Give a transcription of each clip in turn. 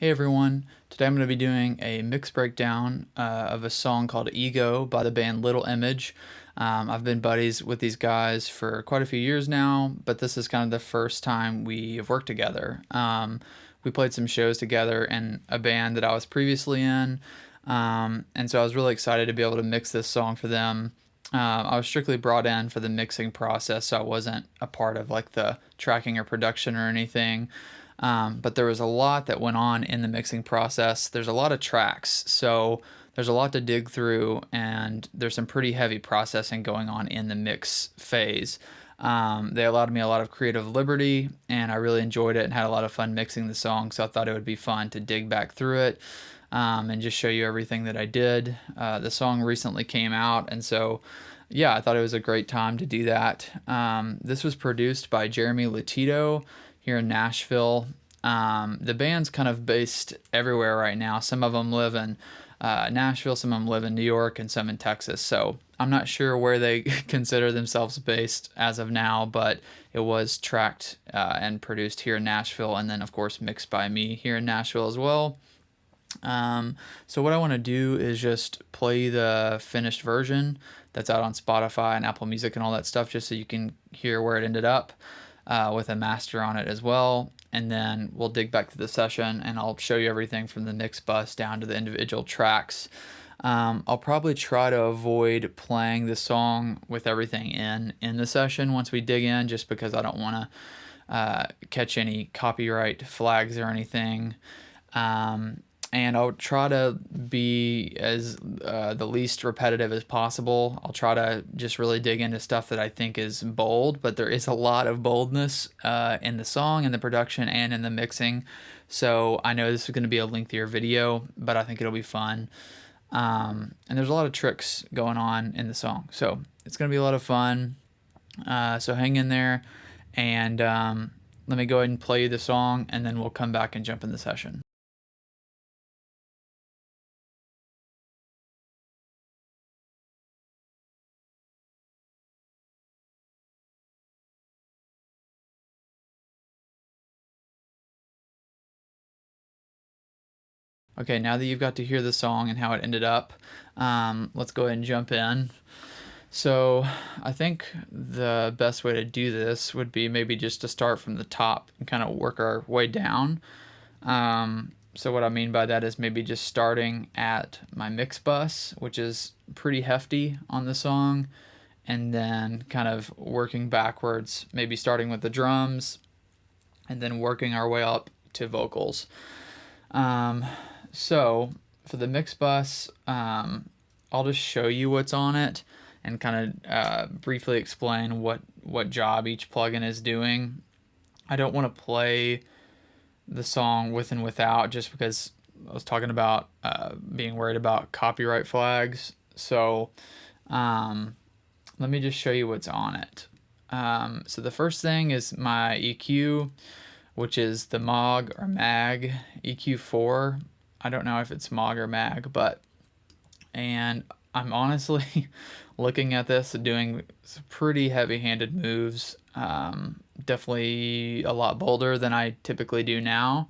Hey everyone, today I'm going to be doing a mix breakdown of a song called Ego by the band Little Image. I've been buddies with these guys for quite a few years now, but this is kind of the first time we have worked together. We played some shows together in a band that I was previously in, and so I was really excited to be able to mix this song for them. I was strictly brought in for the mixing process, so I wasn't a part of like the tracking or production or anything. But there was a lot that went on in the mixing process. There's a lot of tracks, so there's a lot to dig through, and there's some pretty heavy processing going on in the mix phase. They allowed me a lot of creative liberty, and I really enjoyed it and had a lot of fun mixing the song, so I thought it would be fun to dig back through it and just show you everything that I did. The song recently came out, and so yeah, I thought it was a great time to do that. This was produced by Jeremy Latito here in Nashville. The band's kind of based everywhere right now. Some of them live in Nashville, some of them live in New York, and some in Texas. So I'm not sure where they consider themselves based as of now, but it was tracked and produced here in Nashville, and then of course mixed by me here in Nashville as well. So what I want to do is just play the finished version that's out on Spotify and Apple Music and all that stuff, just so you can hear where it ended up with a master on it as well. And then we'll dig back to the session and I'll show you everything from the mix bus down to the individual tracks. I'll probably try to avoid playing the song with everything in the session once we dig in, just because I don't want to catch any copyright flags or anything. And I'll try to be as the least repetitive as possible. I'll try to just really dig into stuff that I think is bold, but there is a lot of boldness in the song, in the production, and in the mixing. So I know this is going to be a lengthier video, but I think it'll be fun. And there's a lot of tricks going on in the song, so it's going to be a lot of fun. So hang in there, and let me go ahead and play you the song, and then we'll come back and jump in the session. Okay, now that you've got to hear the song and how it ended up, let's go ahead and jump in. So I think the best way to do this would be maybe just to start from the top and kind of work our way down. So what I mean by that is maybe just starting at my mix bus, which is pretty hefty on the song, and then kind of working backwards, maybe starting with the drums, and then working our way up to vocals. Um, so for the mix bus, I'll just show you what's on it and kind of briefly explain what job each plugin is doing. I don't want to play the song with and without, just because I was talking about being worried about copyright flags. So let me just show you what's on it. So the first thing is my EQ, which is the MOG or MAG EQ4. I don't know if it's MOG or MAG, and I'm honestly looking at this and doing some pretty heavy-handed moves. Definitely a lot bolder than I typically do now,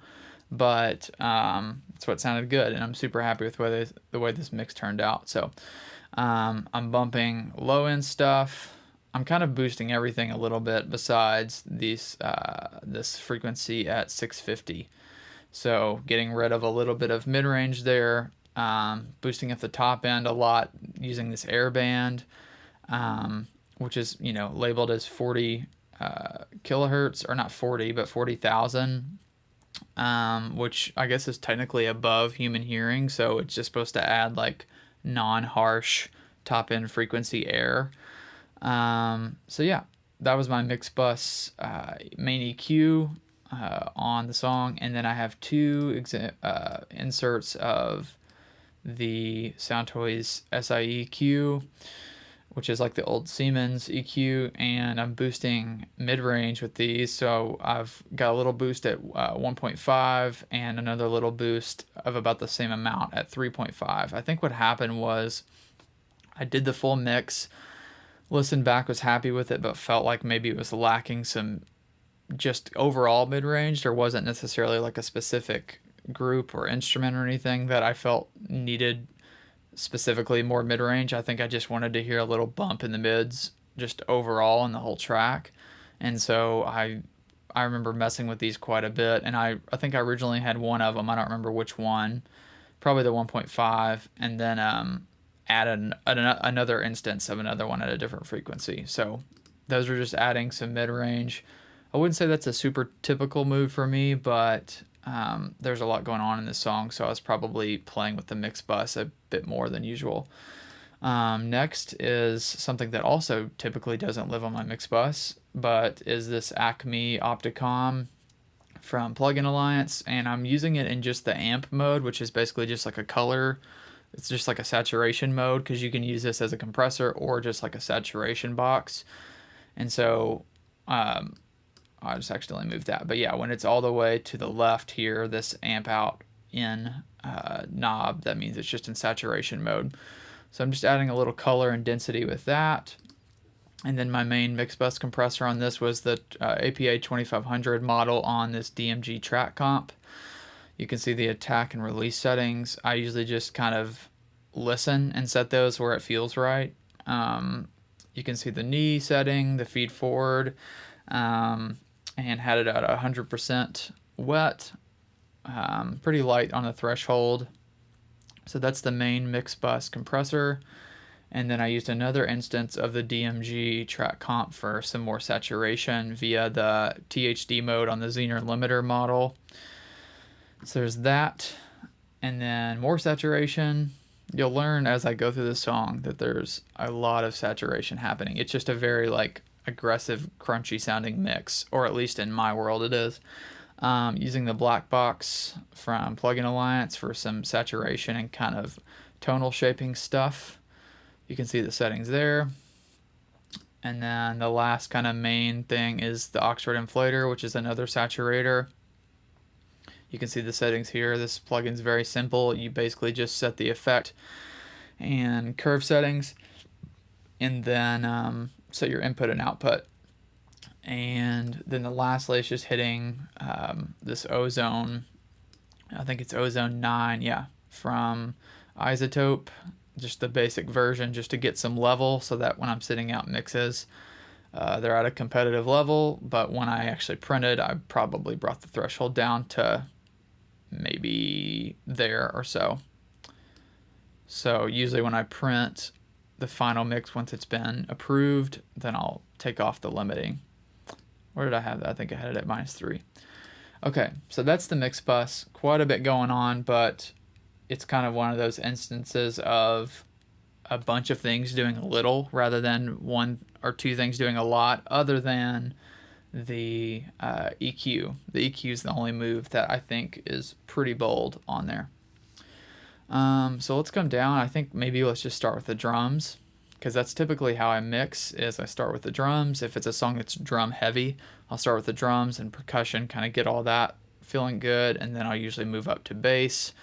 but that's what sounded good, and I'm super happy with the way this mix turned out. So I'm bumping low-end stuff. I'm kind of boosting everything a little bit besides this frequency at 650. So getting rid of a little bit of mid-range there, boosting up the top end a lot using this air band, which is labeled as 40 kilohertz, or not 40 but 40,000, which I guess is technically above human hearing, so it's just supposed to add like non-harsh top end frequency air. So yeah, that was my mix bus main EQ on the song, and then I have two inserts of the Soundtoys SIEQ, which is like the old Siemens EQ, and I'm boosting mid-range with these. So I've got a little boost at 1.5 and another little boost of about the same amount at 3.5. I think what happened was I did the full mix, listened back, was happy with it, but felt like maybe it was lacking some just overall mid-range. There wasn't necessarily like a specific group or instrument or anything that I felt needed specifically more mid-range. I think I just wanted to hear a little bump in the mids just overall in the whole track. And so I remember messing with these quite a bit, and I think I originally had one of them. I don't remember which one. Probably the 1.5, and then added another instance of another one at a different frequency. So those are just adding some mid-range. I wouldn't say that's a super typical move for me, but there's a lot going on in this song, so I was probably playing with the mix bus a bit more than usual. Next is something that also typically doesn't live on my mix bus, but is this Acme Opticom from Plugin Alliance, and I'm using it in just the amp mode, which is basically just like a color. It's just like a saturation mode, because you can use this as a compressor or just like a saturation box. And so I just accidentally moved that. But yeah, when it's all the way to the left here, this amp out in knob, that means it's just in saturation mode. So I'm just adding a little color and density with that. And then my main mix bus compressor on this was the APA 2500 model on this DMG track comp. You can see the attack and release settings. I usually just kind of listen and set those where it feels right. You can see the knee setting, the feed forward, and had it at 100% wet, pretty light on the threshold. So that's the main mix bus compressor. And then I used another instance of the DMG track comp for some more saturation via the THD mode on the Zener limiter model. So there's that, and then more saturation. You'll learn as I go through the song that there's a lot of saturation happening. It's just a very like aggressive, crunchy sounding mix, or at least in my world it is. Using the black box from Plugin Alliance for some saturation and kind of tonal shaping stuff. You can see the settings there. And then the last kind of main thing is the Oxford Inflator, which is another saturator. You can see the settings here. This plugin's very simple. You basically just set the effect and curve settings, and then set your input and output. And then the lastly is just hitting this Ozone, I think it's Ozone 9, yeah, from Isotope, just the basic version, just to get some level so that when I'm sitting out mixes, they're at a competitive level. But when I actually printed, I probably brought the threshold down to maybe there or so. So usually when I print the final mix, once it's been approved, then I'll take off the limiting. Where did I have that? I think I had it at -3. Okay, so that's the mix bus. Quite a bit going on, but it's kind of one of those instances of a bunch of things doing a little rather than one or two things doing a lot, other than the EQ. The EQ is the only move that I think is pretty bold on there. So let's come down. I think maybe let's just start with the drums, because that's typically how I mix, is I start with the drums. If it's a song that's drum heavy, I'll start with the drums and percussion, kind of get all that feeling good, and then I'll usually move up to bass.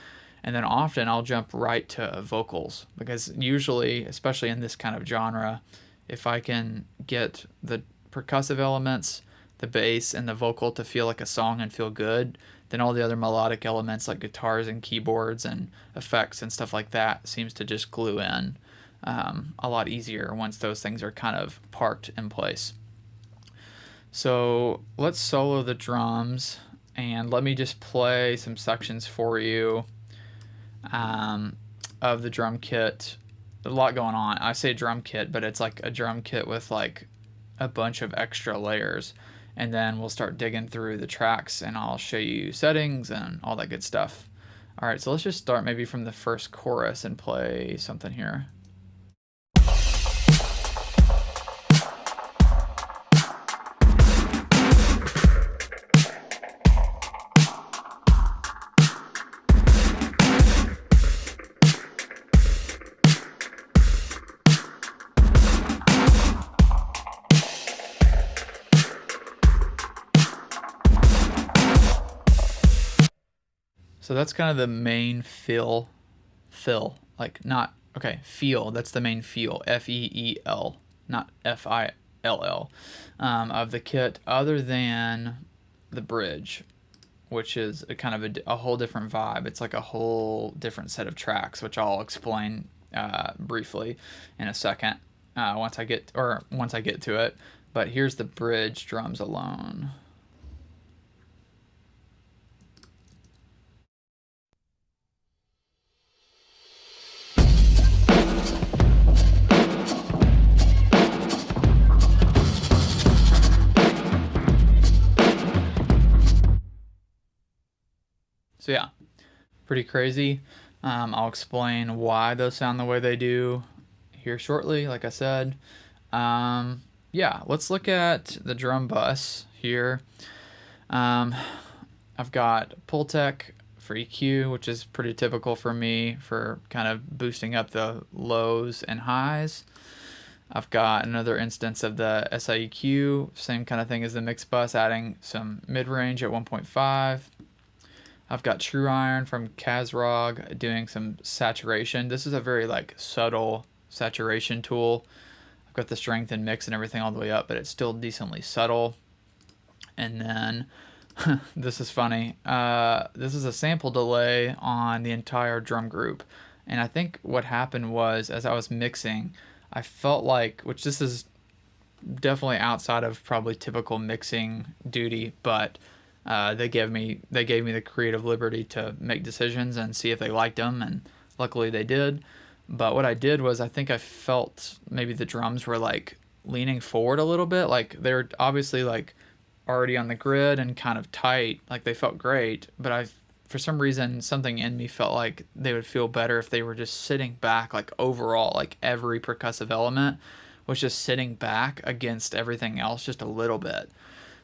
And then often I'll jump right to vocals, because usually, especially in this kind of genre, if I can get the percussive elements, the bass, and the vocal to feel like a song and feel good, then all the other melodic elements like guitars and keyboards and effects and stuff like that seems to just glue in a lot easier once those things are kind of parked in place. So let's solo the drums, and let me just play some sections for you of the drum kit. There's a lot going on. I say drum kit, but it's like a drum kit with like a bunch of extra layers. And then we'll start digging through the tracks, and I'll show you settings and all that good stuff. All right, so let's just start maybe from the first chorus and play something here. So that's kind of the main fill, like not, okay, feel, that's the main feel, F-E-E-L, not F-I-L-L, of the kit, other than the bridge, which is a kind of a whole different vibe. It's like a whole different set of tracks, which I'll explain briefly in a second once I get to it. But here's the bridge drums alone. So yeah, pretty crazy. I'll explain why those sound the way they do here shortly, like I said. Yeah, let's look at the drum bus here. I've got Pultec for EQ, which is pretty typical for me for kind of boosting up the lows and highs. I've got another instance of the SIEQ, same kind of thing as the mix bus, adding some mid-range at 1.5. I've got True Iron from Kazrog doing some saturation. This is a very like subtle saturation tool. I've got the strength and mix and everything all the way up, but it's still decently subtle. And then this is funny. This is a sample delay on the entire drum group. And I think what happened was, as I was mixing, I felt like, which this is definitely outside of probably typical mixing duty, but they gave me the creative liberty to make decisions and see if they liked them, and luckily they did. But what I did was, I think I felt maybe the drums were like leaning forward a little bit, like they were obviously like already on the grid and kind of tight, like they felt great, but for some reason something in me felt like they would feel better if they were just sitting back, like overall, like every percussive element was just sitting back against everything else just a little bit.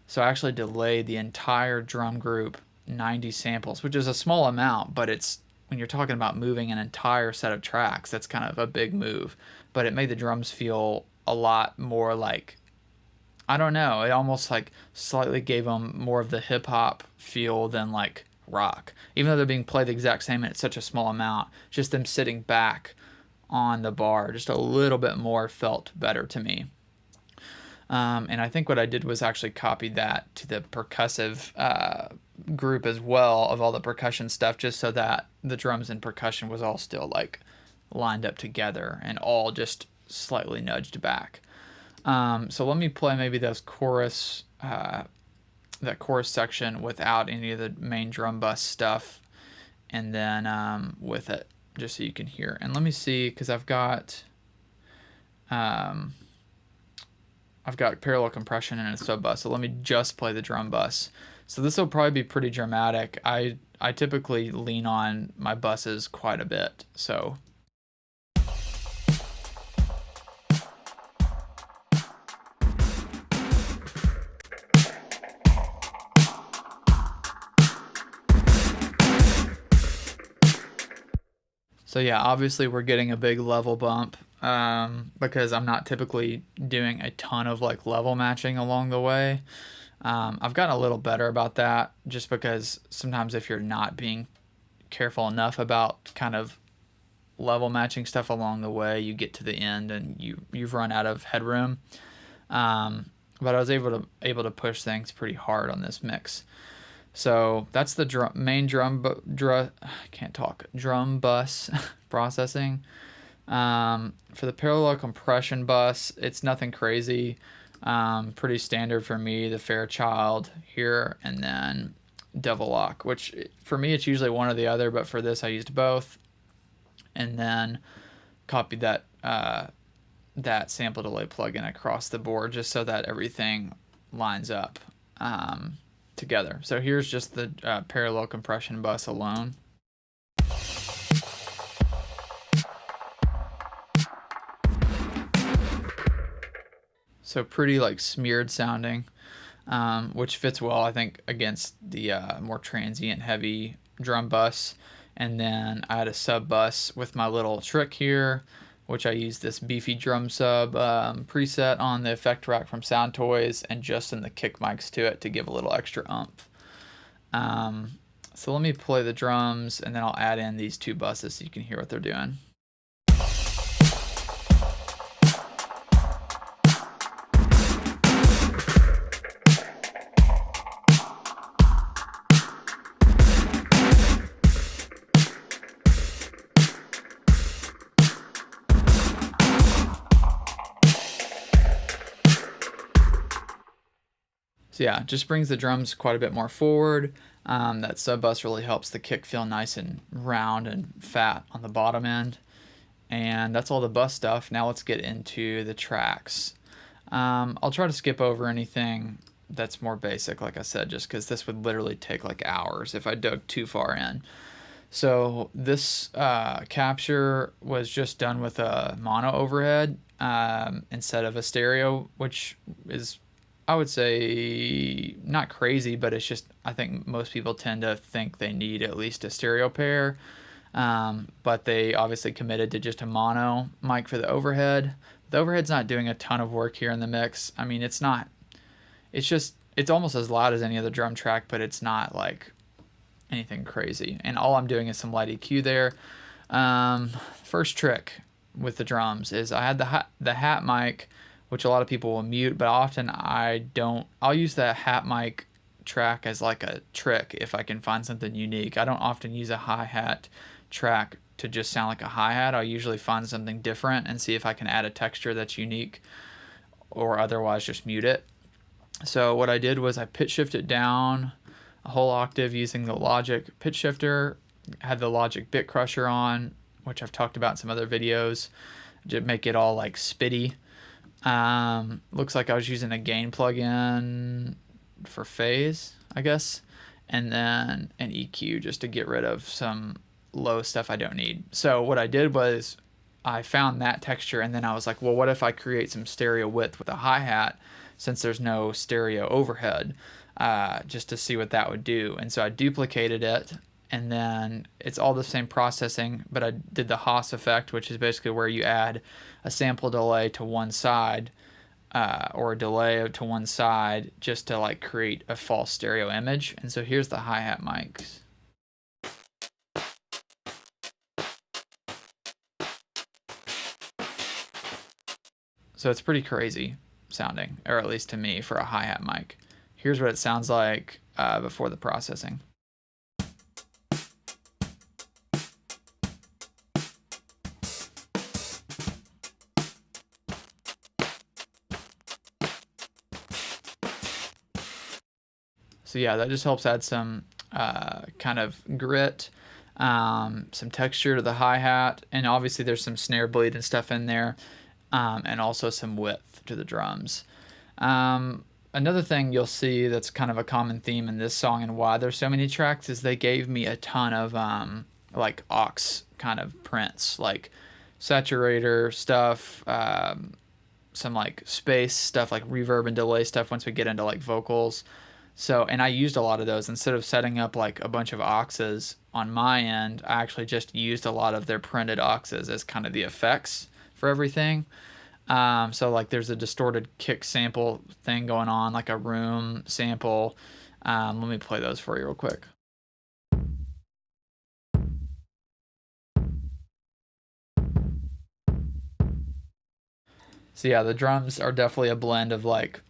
So I actually delayed the entire drum group 90 samples, which is a small amount, but it's, when you're talking about moving an entire set of tracks, that's kind of a big move. But it made the drums feel a lot more like, I don't know, it almost like slightly gave them more of the hip hop feel than like rock. Even though they're being played the exact same and it's such a small amount, just them sitting back on the bar just a little bit more felt better to me. And I think what I did was actually copy that to the percussive group as well, of all the percussion stuff, just so that the drums and percussion was all still like lined up together and all just slightly nudged back. So let me play maybe those chorus, that chorus section without any of the main drum bus stuff, and then with it, just so you can hear. And let me see, because I've got parallel compression and a sub bus, so let me just play the drum bus. So this will probably be pretty dramatic. I typically lean on my buses quite a bit, so. So yeah, obviously we're getting a big level bump, because I'm not typically doing a ton of like level matching along the way. I've gotten a little better about that, just because sometimes if you're not being careful enough about kind of level matching stuff along the way, you get to the end and you've run out of headroom. But I was able to push things pretty hard on this mix. So that's the main drum bus processing. For the parallel compression bus, it's nothing crazy. Pretty standard for me, the Fairchild here, and then Devil Lock, which for me it's usually one or the other, but for this I used both. And then copied that sample delay plugin across the board, just so that everything lines up together. So here's just the parallel compression bus alone. So pretty like smeared sounding, which fits well, I think, against the more transient heavy drum bus. And then I had a sub bus with my little trick here, which I used this beefy drum sub preset on the effect rack from Sound Toys, and just in the kick mics to it to give a little extra oomph. So let me play the drums, and then I'll add in these two buses so you can hear what they're doing. So yeah, just brings the drums quite a bit more forward. That sub bus really helps the kick feel nice and round and fat on the bottom end. And that's all the bus stuff. Now let's get into the tracks. I'll try to skip over anything that's more basic, like I said, just because this would literally take like hours if I dug too far in. So this capture was just done with a mono overhead instead of a stereo, which is, I would say, not crazy, but it's just, I think most people tend to think they need at least a stereo pair. But they obviously committed to just a mono mic for the overhead. The overhead's not doing a ton of work here in the mix. I mean, it's not, it's just, it's almost as loud as any other drum track, but it's not like anything crazy. And all I'm doing is some light EQ there. First trick with the drums is I had the hat mic, which a lot of people will mute, but often I don't. I'll use the hat mic track as like a trick if I can find something unique. I don't often use a hi-hat track to just sound like a hi-hat. I'll usually find something different and see if I can add a texture that's unique, or otherwise just mute it. So what I did was I pitch shifted down a whole octave using the Logic pitch shifter, had the Logic bit crusher on, which I've talked about in some other videos, to make it all like spitty. Looks like I was using a gain plugin for phase, I guess, and then an EQ just to get rid of some low stuff I don't need. So what I did was I found that texture, and then I was like, well, what if I create some stereo width with a hi-hat, since there's no stereo overhead, just to see what that would do. And so I duplicated it, and then it's all the same processing, but I did the Haas effect, which is basically where you add a sample delay to one side, or a delay to one side, just to like create a false stereo image. And so here's the hi-hat mics. So it's pretty crazy sounding, or at least to me, for a hi-hat mic. Here's what it sounds like before the processing. So yeah, that just helps add some kind of grit, some texture to the hi-hat, and obviously there's some snare bleed and stuff in there, and also some width to the drums. Another thing you'll see that's kind of a common theme in this song and why there's so many tracks is they gave me a ton of like aux kind of prints, like saturator stuff, some like space stuff, like reverb and delay stuff once we get into like vocals. So, and I used a lot of those. Instead of setting up like a bunch of auxes on my end, I actually just used a lot of their printed auxes as kind of the effects for everything. So like there's a distorted kick sample thing going on, like a room sample. Let me play those for you real quick. So yeah, the drums are definitely a blend of like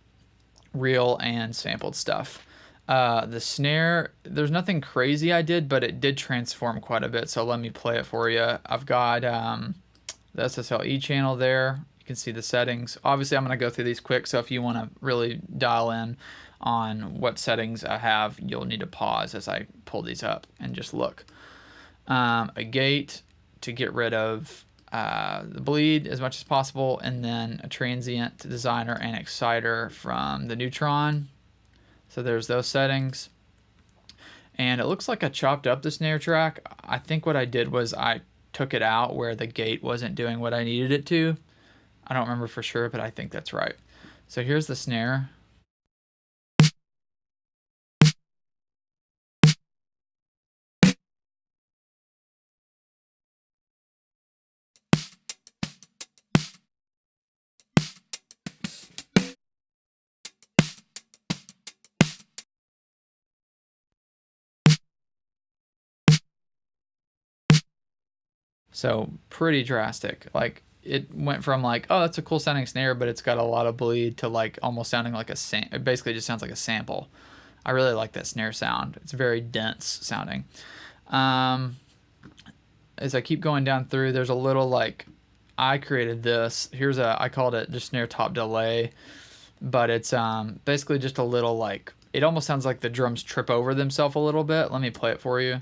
real and sampled stuff. The snare, there's nothing crazy I did, but it did transform quite a bit. So let me play it for you. I've got the SSLE channel there. You can see the settings. Obviously, I'm going to go through these quick. So if you want to really dial in on what settings I have, you'll need to pause as I pull these up and just look. A gate to get rid of the bleed as much as possible, and then a transient designer and exciter from the Neutron. So there's those settings. And it looks like I chopped up the snare track. I think what I did was I took it out where the gate wasn't doing what I needed it to. I don't remember for sure, but I think that's right. So here's the snare. So pretty drastic. Like it went from like, oh, that's a cool sounding snare, but it's got a lot of bleed, to like almost sounding like it basically just sounds like a sample. I really like that snare sound. It's very dense sounding. As I keep going down through, there's a little like, I created this. I called it just snare top delay. but it's basically just a little like, it almost sounds like the drums trip over themselves a little bit. Let me play it for you.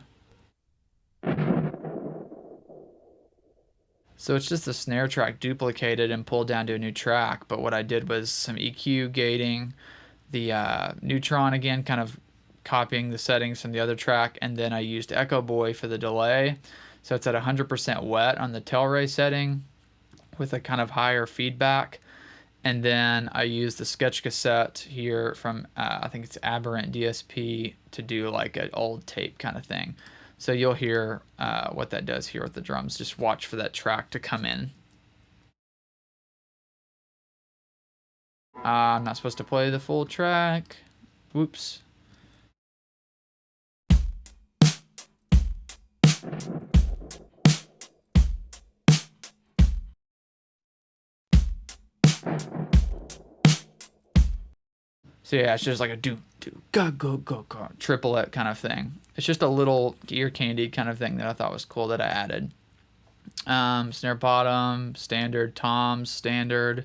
So it's just the snare track duplicated and pulled down to a new track, but what I did was some EQ gating, the neutron again, kind of copying the settings from the other track, and then I used Echo Boy for the delay. So it's at 100% wet on the Telray setting with a kind of higher feedback. And then I used the sketch cassette here from, I think it's Aberrant DSP, to do like an old tape kind of thing. So you'll hear what that does here with the drums. Just watch for that track to come in. I'm not supposed to play the full track. Whoops. So yeah, it's just like a do go go go go triplet kind of thing. It's just a little ear candy kind of thing that I thought was cool that I added. Snare bottom, standard, toms, standard.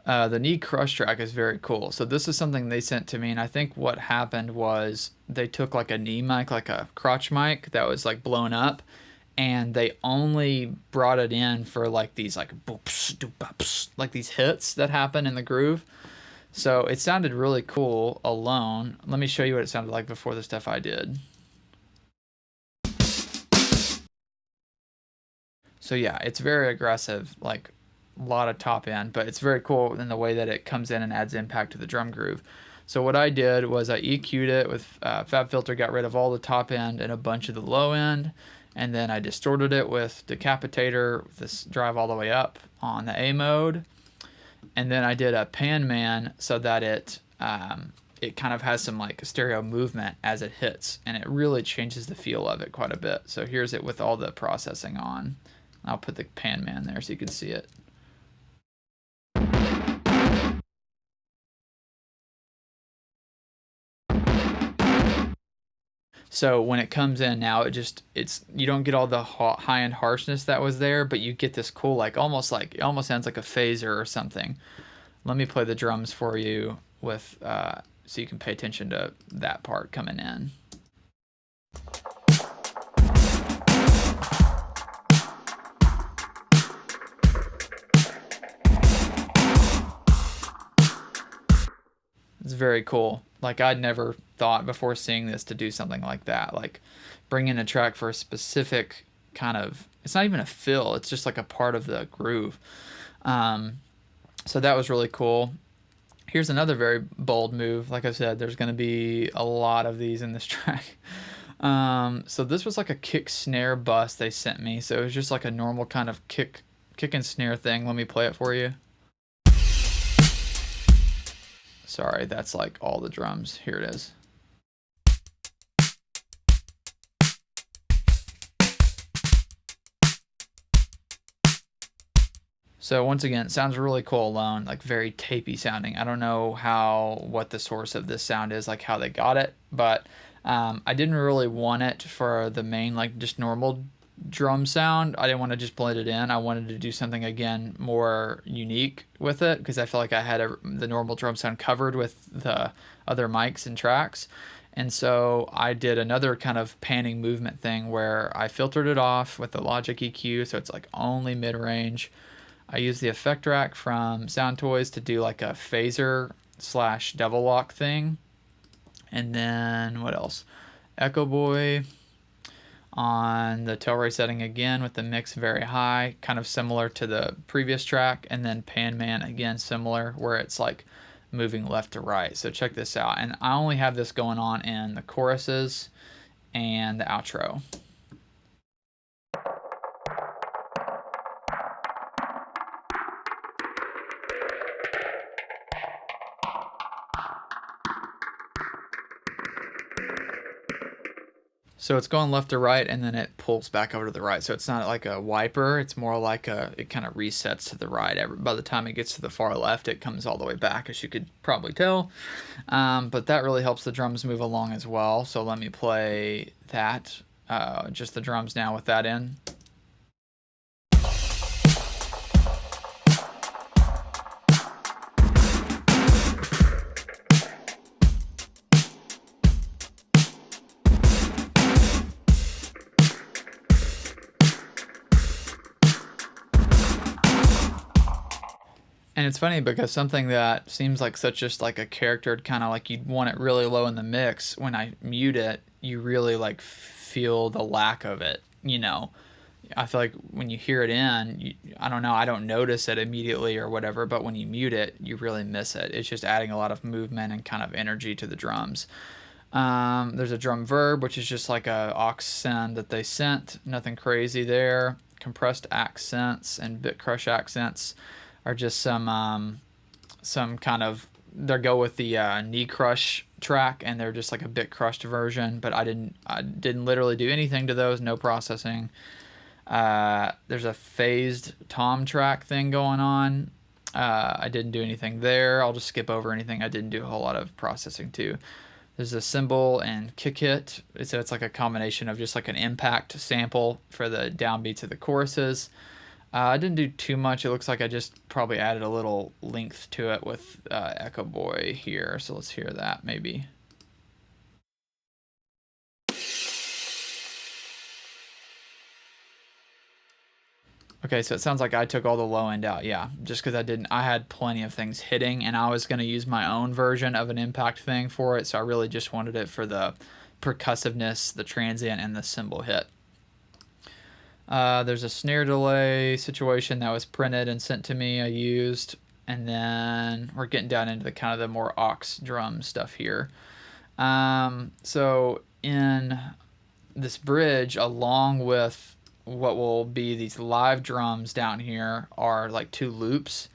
The knee crush track is very cool. So this is something they sent to me, and I think what happened was they took like a knee mic, like a crotch mic that was like blown up, and they only brought it in for like these like boops, doops, like these hits that happen in the groove. So it sounded really cool alone. Let me show you what it sounded like before the stuff I did. So yeah, it's very aggressive, like a lot of top end, but it's very cool in the way that it comes in and adds impact to the drum groove. So what I did was I EQ'd it with FabFilter, got rid of all the top end and a bunch of the low end, and then I distorted it with Decapitator with this drive all the way up on the A mode. And then I did a pan man so that it kind of has some like stereo movement as it hits, and it really changes the feel of it quite a bit. So here's it with all the processing on. I'll put the pan man there so you can see it. So when it comes in now, you don't get all the high end harshness that was there, but you get this cool, like it almost sounds like a phaser or something. Let me play the drums for you with, so you can pay attention to that part coming in. It's very cool. Like I'd never thought before seeing this to do something like that. Like bring in a track for a specific kind of, it's not even a fill, it's just like a part of the groove. So that was really cool. Here's another very bold move. Like I said, there's going to be a lot of these in this track. So this was like a kick snare bus they sent me. So it was just like a normal kind of kick and snare thing. Let me play it for you. Sorry, that's like all the drums. Here it is. So once again, it sounds really cool alone, like very tapey sounding. I don't know what the source of this sound is, like how they got it, but I didn't really want it for the main, like just normal drum sound. I didn't want to just blend it in. I wanted to do something again more unique with it because I felt like I had the normal drum sound covered with the other mics and tracks. And so I did another kind of panning movement thing where I filtered it off with the Logic EQ, so it's like only mid-range. I used the effect rack from Sound Toys to do like a phaser / double lock thing. And then what else? Echo Boy on the Telray setting again with the mix very high, kind of similar to the previous track. And then Pan Man again, similar, where it's like moving left to right. So check this out. And I only have this going on in the choruses and the outro. So it's going left to right, and then it pulls back over to the right. So it's not like a wiper. It's more like it kind of resets to the right. By the time it gets to the far left, it comes all the way back, as you could probably tell. But that really helps the drums move along as well. So let me play that, just the drums now with that in. And it's funny because something that seems like such just like a character, kind of like you'd want it really low in the mix, when I mute it, you really like feel the lack of it, you know. I feel like when you hear it in, I don't know, I don't notice it immediately or whatever, but when you mute it, you really miss it. It's just adding a lot of movement and kind of energy to the drums. There's a drum verb, which is just like a aux send that they sent. Nothing crazy there. Compressed accents and bit crush accents are just some kind of, they go with the knee crush track, and they're just like a bit crushed version. But I didn't literally do anything to those. No processing. There's a phased tom track thing going on. I didn't do anything there. I'll just skip over anything I didn't do a whole lot of processing to. There's a cymbal and kick hit. So it's like a combination of just like an impact sample for the downbeats of the choruses. I didn't do too much. It looks like I just probably added a little length to it with Echo Boy here. So let's hear that maybe. Okay, so it sounds like I took all the low end out. Yeah, just because I had plenty of things hitting, and I was going to use my own version of an impact thing for it. So I really just wanted it for the percussiveness, the transient, and the cymbal hit. There's a snare delay situation that was printed and sent to me. I used, and then we're getting down into the kind of the more aux drum stuff here. So in this bridge, along with what will be these live drums down here, are like two loops,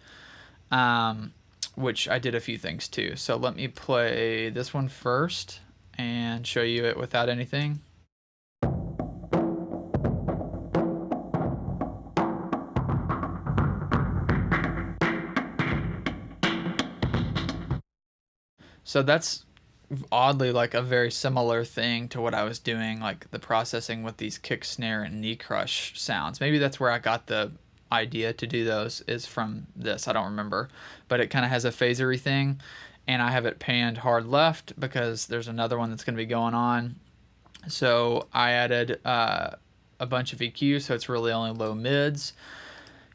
which I did a few things to. So let me play this one first and show you it without anything. So that's oddly like a very similar thing to what I was doing, like the processing with these kick, snare, and knee crush sounds. Maybe that's where I got the idea to do those, is from this. I don't remember, but it kind of has a phasery thing, and I have it panned hard left because there's another one that's going to be going on. So I added a bunch of EQ, so it's really only low mids.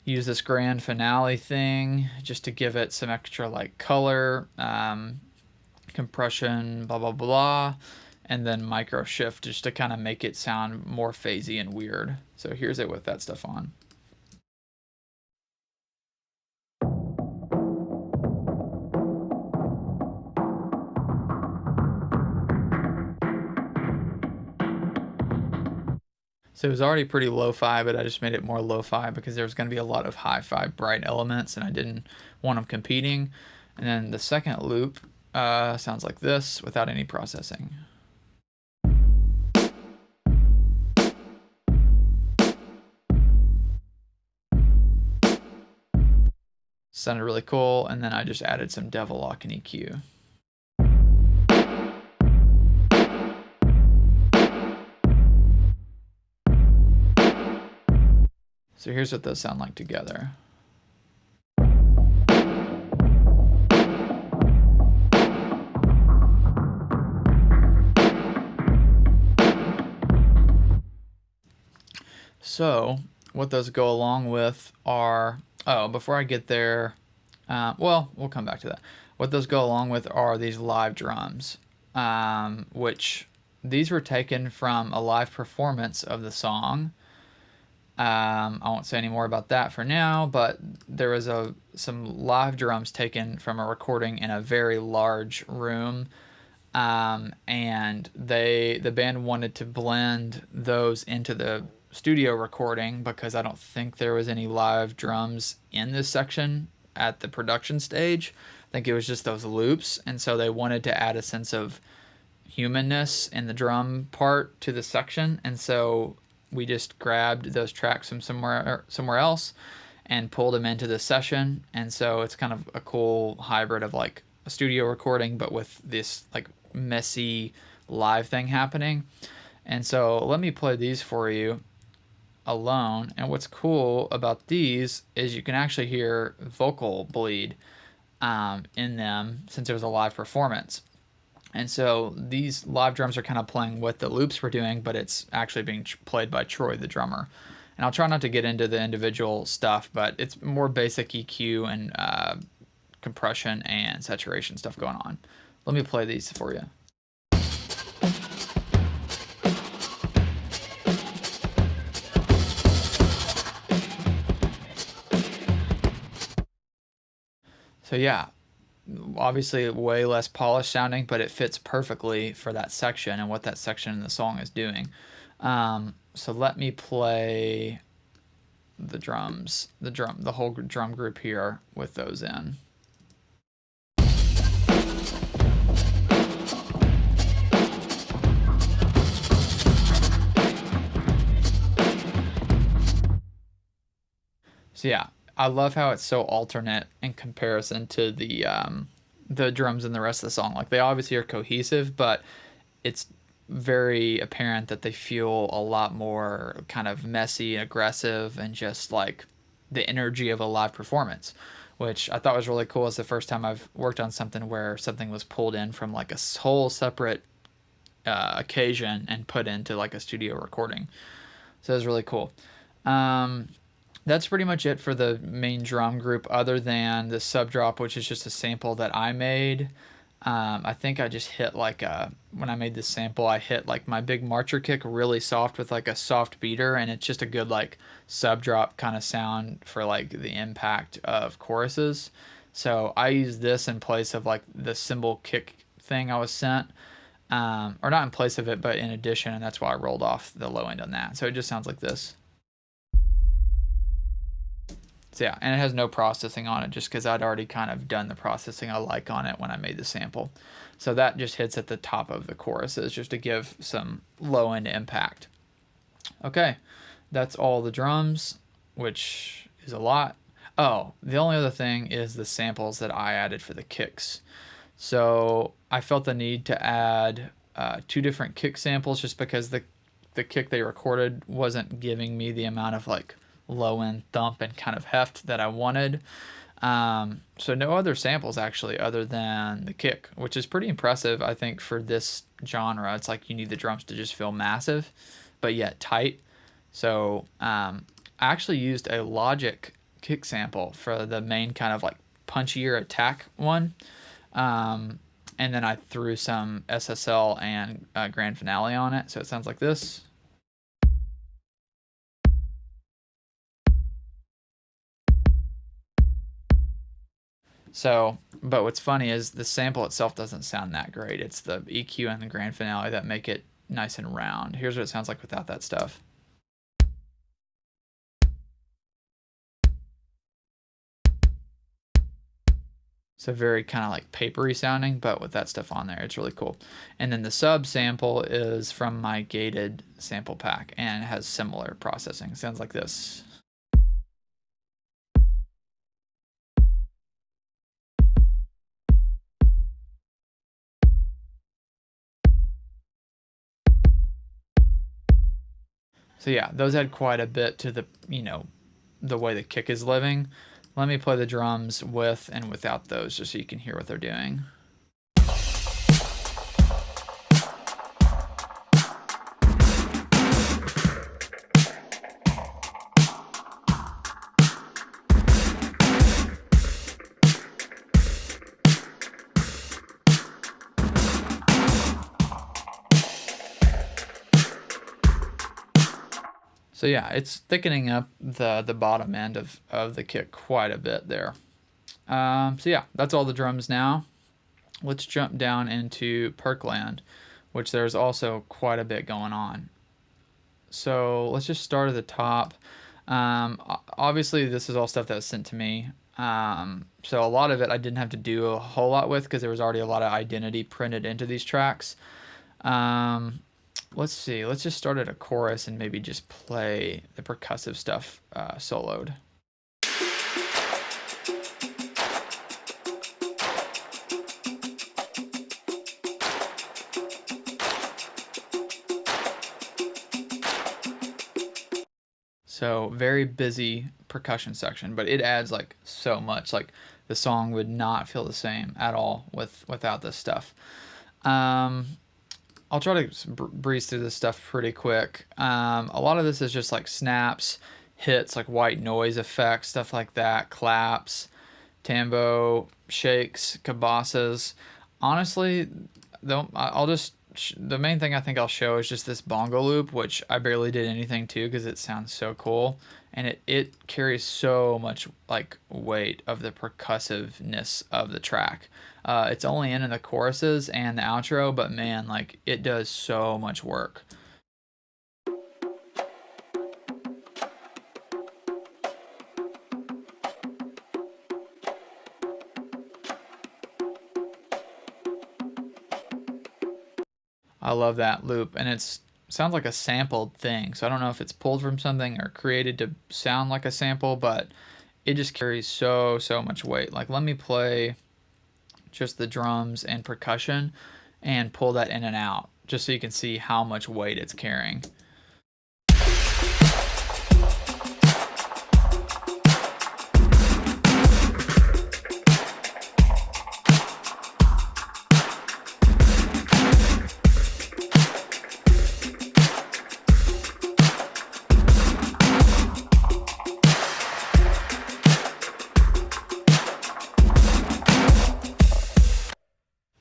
Use this grand finale thing just to give it some extra like color. Compression, blah blah blah, and then micro shift just to kind of make it sound more phasey and weird. So here's it with that stuff on. So it was already pretty lo-fi, but I just made it more lo-fi because there was going to be a lot of hi-fi bright elements, and I didn't want them competing. And then the second loop sounds like this without any processing. Sounded really cool, and then I just added some devil lock and EQ. So here's what those sound like together. So what those go along with are, before I get there, well, we'll come back to that. What those go along with are these live drums, which these were taken from a live performance of the song. I won't say any more about that for now, but there was some live drums taken from a recording in a very large room, and the band wanted to blend those into the studio recording because I don't think there was any live drums in this section at the production stage. I think it was just those loops, and so they wanted to add a sense of humanness in the drum part to the section, and so we just grabbed those tracks from somewhere else and pulled them into the session. And so it's kind of a cool hybrid of like a studio recording but with this like messy live thing happening. And so let me play these for you alone. And what's cool about these is you can actually hear vocal bleed in them since it was a live performance. And so these live drums are kind of playing what the loops were doing, but it's actually being played by Troy, the drummer. And I'll try not to get into the individual stuff, but it's more basic EQ and compression and saturation stuff going on. Let me play these for you. So yeah, obviously way less polished sounding, but it fits perfectly for that section and what that section in the song is doing. So let me play the drums, the whole drum group here with those in. So yeah, I love how it's so alternate in comparison to the drums in the rest of the song. Like they obviously are cohesive, but it's very apparent that they feel a lot more kind of messy and aggressive and just like the energy of a live performance, which I thought was really cool. It's the first time I've worked on something where something was pulled in from like a whole separate occasion and put into like a studio recording. So it was really cool. That's pretty much it for the main drum group, other than the sub drop, which is just a sample that I made. I think I just hit like when I made this sample, I hit like my big marcher kick really soft with like a soft beater, and it's just a good like sub drop kind of sound for like the impact of choruses. So I use this in place of like the cymbal kick thing I was sent, or not in place of it, but in addition, and that's why I rolled off the low end on that. So it just sounds like this. So yeah, and it has no processing on it just because I'd already kind of done the processing I like on it when I made the sample. So that just hits at the top of the choruses just to give some low end impact. Okay, that's all the drums, which is a lot. Oh, the only other thing is the samples that I added for the kicks. So I felt the need to add 2 different kick samples just because the kick they recorded wasn't giving me the amount of like low end thump and kind of heft that I wanted. So no other samples actually other than the kick, which is pretty impressive, I think, for this genre. It's like you need the drums to just feel massive, but yet tight. So I actually used a Logic kick sample for the main kind of like punchier attack one. And then I threw some SSL and Grand Finale on it. So it sounds like this. So, but what's funny is the sample itself doesn't sound that great. It's the EQ and the Grand Finale that make it nice and round. Here's what it sounds like without that stuff. So very kind of like papery sounding, but with that stuff on there, it's really cool. And then the sub sample is from my gated sample pack and it has similar processing. It sounds like this. So yeah, those add quite a bit to the, the way the kick is living. Let me play the drums with and without those just so you can hear what they're doing. So yeah, it's thickening up the bottom end of the kick quite a bit there. So yeah, that's all the drums now. Let's jump down into Perkland, which there's also quite a bit going on. So let's just start at the top. Obviously, this is all stuff that was sent to me. So a lot of it I didn't have to do a whole lot with because there was already a lot of identity printed into these tracks. Let's see. Let's just start at a chorus and maybe just play the percussive stuff soloed. So very busy percussion section, but it adds like so much. Like the song would not feel the same at all without this stuff. I'll try to breeze through this stuff pretty quick. A lot of this is just like snaps, hits, like white noise effects, stuff like that, claps, tambo, shakes, cabasas. Honestly, though, I'll just the main thing I think I'll show is just this bongo loop, which I barely did anything to because it sounds so cool, and it carries so much like weight of the percussiveness of the track. It's only in the choruses and the outro, but man, like it does so much work. I love that loop, and it's sounds like a sampled thing. So I don't know if it's pulled from something or created to sound like a sample, but it just carries so much weight. Like let me play just the drums and percussion and pull that in and out just so you can see how much weight it's carrying.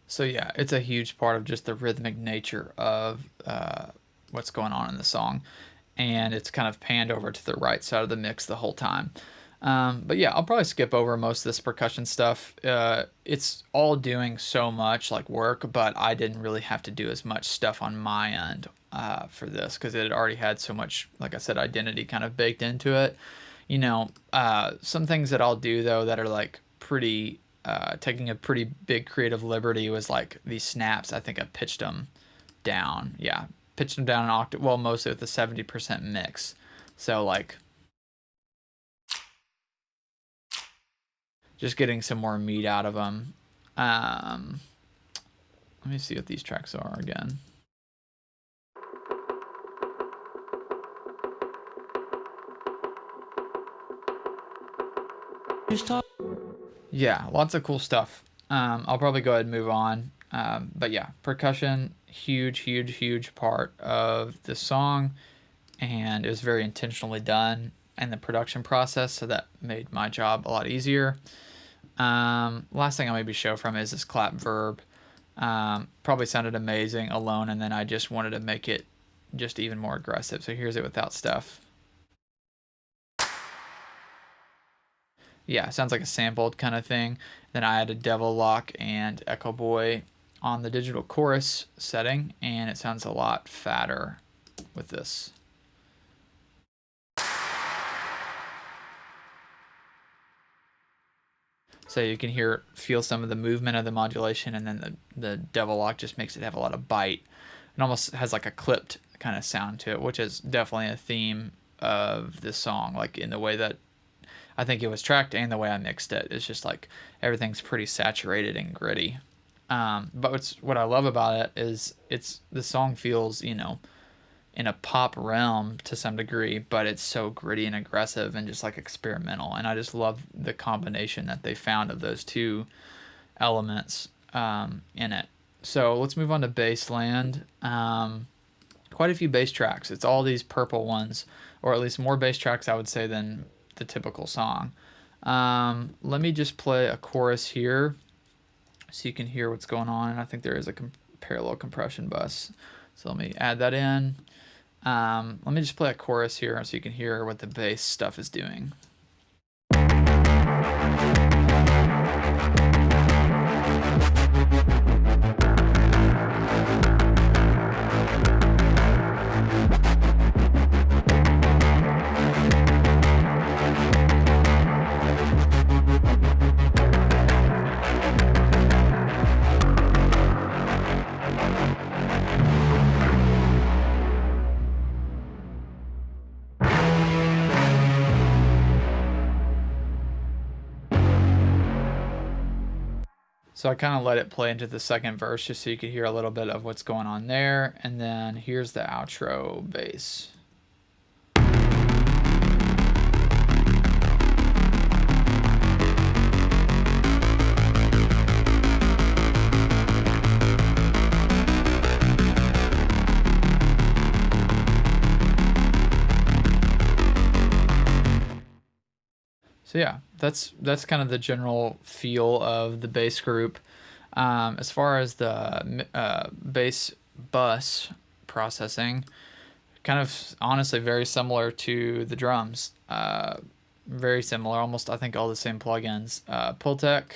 So yeah, it's a huge part of just the rhythmic nature of what's going on in the song, and it's kind of panned over to the right side of the mix the whole time. But yeah, I'll probably skip over most of this percussion stuff. It's all doing so much like work, but I didn't really have to do as much stuff on my end for this because it had already had so much, like I said, identity kind of baked into it. You know, some things that I'll do though that are like pretty taking a pretty big creative liberty was like these snaps. I think I pitched them down. Yeah, pitched them down an octave. Well, mostly with the 70% mix. So like, just getting some more meat out of them. Let me see what these tracks are again. Yeah, lots of cool stuff. I'll probably go ahead and move on. But yeah, percussion, huge part of the song, and it was very intentionally done in the production process, so that made my job a lot easier. Last thing I'll maybe show from is this clap verb. Probably sounded amazing alone, and then I just wanted to make it just even more aggressive. So here's it without stuff. Yeah, sounds like a sampled kind of thing. Then I added Devil Lock and Echo Boy on the digital chorus setting, and it sounds a lot fatter with this. So you can feel some of the movement of the modulation, and then the Devil Lock just makes it have a lot of bite. It almost has like a clipped kind of sound to it, which is definitely a theme of this song, like in the way that I think it was tracked and the way I mixed it. It's just like everything's pretty saturated and gritty. But what I love about it is the song feels, you know, in a pop realm to some degree, but it's so gritty and aggressive and just like experimental. And I just love the combination that they found of those two elements in it. So let's move on to Bassland. Quite a few bass tracks. It's all these purple ones, or at least more bass tracks, I would say, than the typical song. Let me just play a chorus here so you can hear what's going on. And I think there is a parallel compression bus. So let me add that in. Let me just play a chorus here so you can hear what the bass stuff is doing. So I kind of let it play into the second verse just so you could hear a little bit of what's going on there. And then here's the outro bass. So yeah, that's kind of the general feel of the bass group. As far as the bass bus processing, kind of honestly very similar to the drums. Very similar, almost I think all the same plugins. Pultec,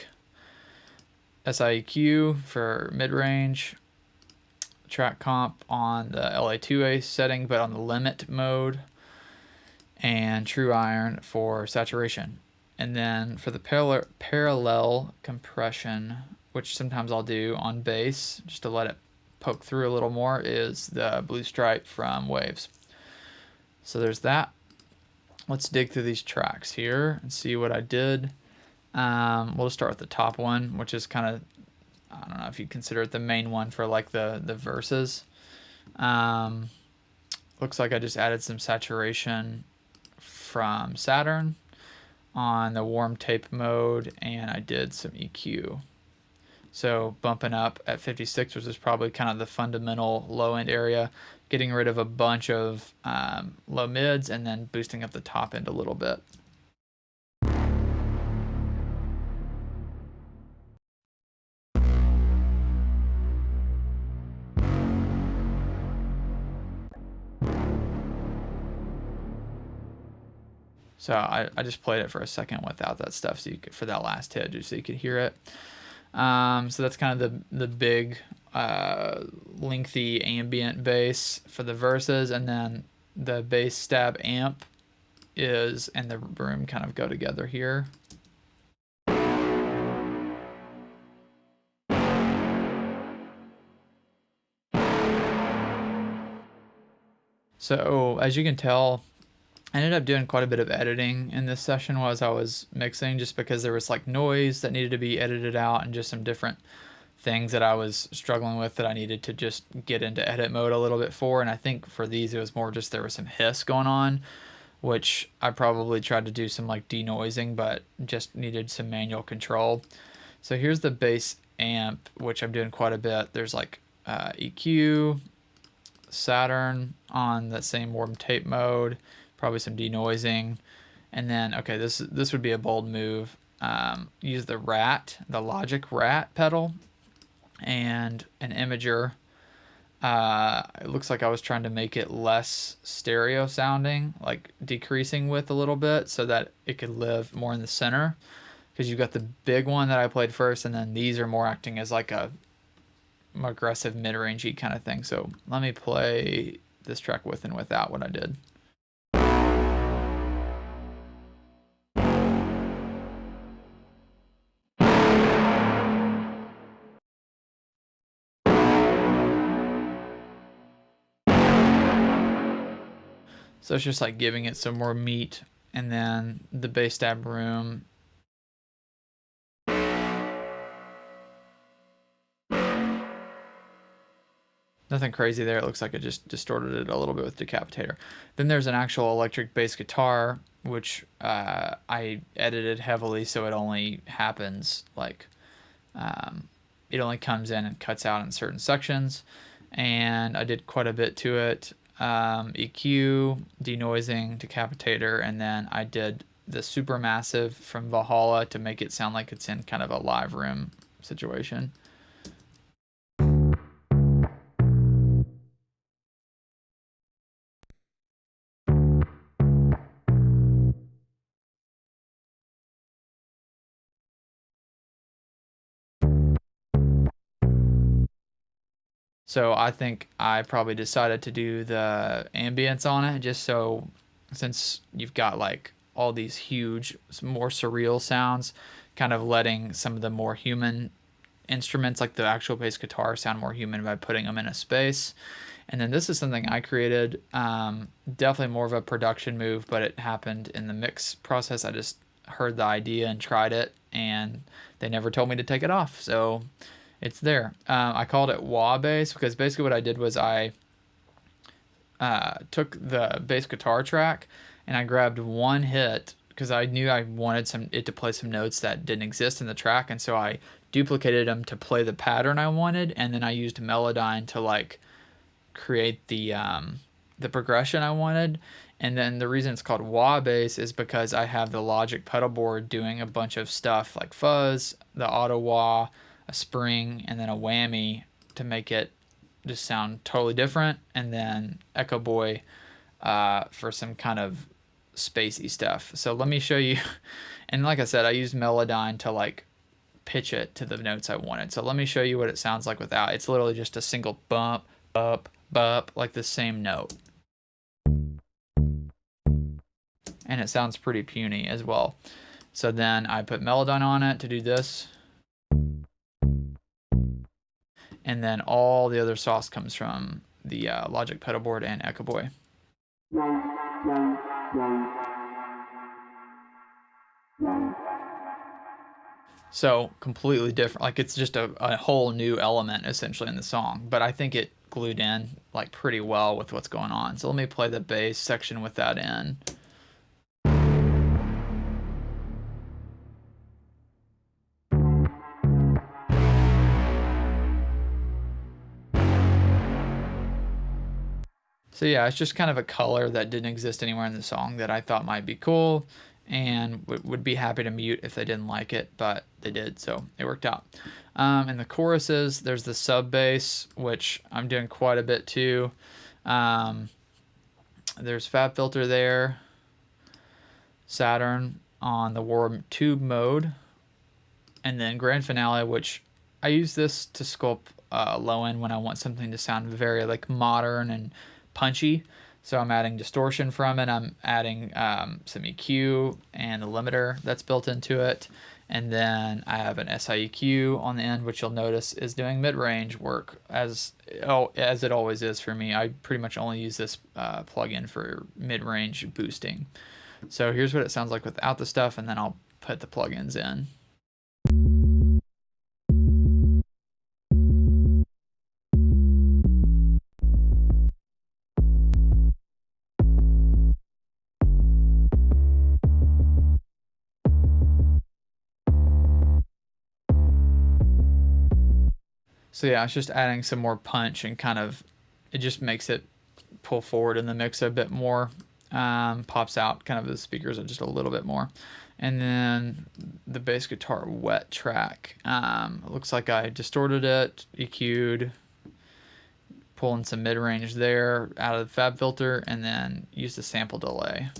SIEQ for mid range, track comp on the LA2A setting, but on the limit mode, and True Iron for saturation. And then for the parallel compression, which sometimes I'll do on bass just to let it poke through a little more, is the Blue Stripe from Waves. So there's that. Let's dig through these tracks here and see what I did. We'll just start with the top one, which is kind of, I don't know if you'd consider it the main one for like the verses. Looks like I just added some saturation from Saturn on the warm tape mode, and I did some EQ. So bumping up at 56, which is probably kind of the fundamental low end area, getting rid of a bunch of low mids, and then boosting up the top end a little bit. So I just played it for a second without that stuff, so you could, for that last hit, just so you could hear it. So that's kind of the big lengthy ambient bass for the verses, and then the bass stab amp is and the room kind of go together here. So as you can tell, I ended up doing quite a bit of editing in this session as I was mixing, just because there was like noise that needed to be edited out and just some different things that I was struggling with that I needed to just get into edit mode a little bit for. And I think for these, it was more just there was some hiss going on, which I probably tried to do some like denoising, but just needed some manual control. So here's the bass amp, which I'm doing quite a bit. There's like EQ, Saturn on that same warm tape mode, probably some denoising, and then okay, this would be a bold move. Use the Logic Rat pedal and an imager. It looks like I was trying to make it less stereo sounding, like decreasing width a little bit so that it could live more in the center, because you've got the big one that I played first, and then these are more acting as like a more aggressive mid-rangey kind of thing. So let me play this track with and without what I did. So it's just like giving it some more meat, and then the bass stab room. Nothing crazy there. It looks like it just distorted it a little bit with Decapitator. Then there's an actual electric bass guitar, which I edited heavily, so it only happens like, it only comes in and cuts out in certain sections. And I did quite a bit to it. EQ, denoising, Decapitator, and then I did the Supermassive from Valhalla to make it sound like it's in kind of a live room situation. So I think I probably decided to do the ambience on it, just so, since you've got like all these huge, more surreal sounds, kind of letting some of the more human instruments like the actual bass guitar sound more human by putting them in a space. And then this is something I created, definitely more of a production move, but it happened in the mix process. I just heard the idea and tried it, and they never told me to take it off. So it's there. I called it wah bass because basically what I did was I took the bass guitar track and I grabbed one hit because I knew I wanted it to play some notes that didn't exist in the track, and so I duplicated them to play the pattern I wanted, and then I used Melodyne to like create the progression I wanted, And then the reason it's called wah bass is because I have the Logic pedal board doing a bunch of stuff like fuzz, the auto wah, a spring, and then a whammy to make it just sound totally different, and then Echo Boy for some kind of spacey stuff. So let me show you. And like I said, I used Melodyne to like pitch it to the notes I wanted. So let me show you what it sounds like without. It's literally just a single bump, bump, bump, like the same note. And it sounds pretty puny as well. So then I put Melodyne on it to do this. And then all the other sauce comes from the Logic pedal board and Echo Boy. So completely different, like it's just a whole new element essentially in the song, but I think it glued in like pretty well with what's going on. So let me play the bass section with that in. So yeah, it's just kind of a color that didn't exist anywhere in the song that I thought might be cool, and would be happy to mute if they didn't like it, but they did, so it worked out. In the choruses, there's the sub bass, which I'm doing quite a bit too. There's Fab Filter there, Saturn on the War Tube mode, and then Grand Finale, which I use this to sculpt low end when I want something to sound very like modern and punchy. So I'm adding distortion from it. I'm adding some EQ and the limiter that's built into it. And then I have an SIEQ on the end, which you'll notice is doing mid-range work as it always is for me. I pretty much only use this plugin for mid-range boosting. So here's what it sounds like without the stuff, and then I'll put the plugins in. So yeah, it's just adding some more punch and kind of, it just makes it pull forward in the mix a bit more. Pops out kind of the speakers just a little bit more. And then the bass guitar wet track. It looks like I distorted it, EQ'd, pulling some mid-range there out of the Fab Filter, and then used a sample delay.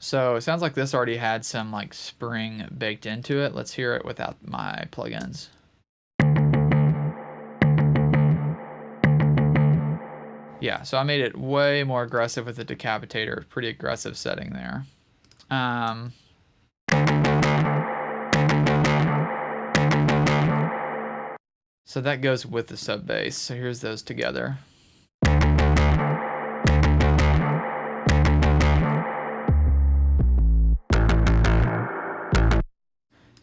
So it sounds like this already had some like spring baked into it. Let's hear it without my plugins. Yeah, so I made it way more aggressive with the decapitator. Pretty aggressive setting there. So that goes with the sub bass. So here's those together.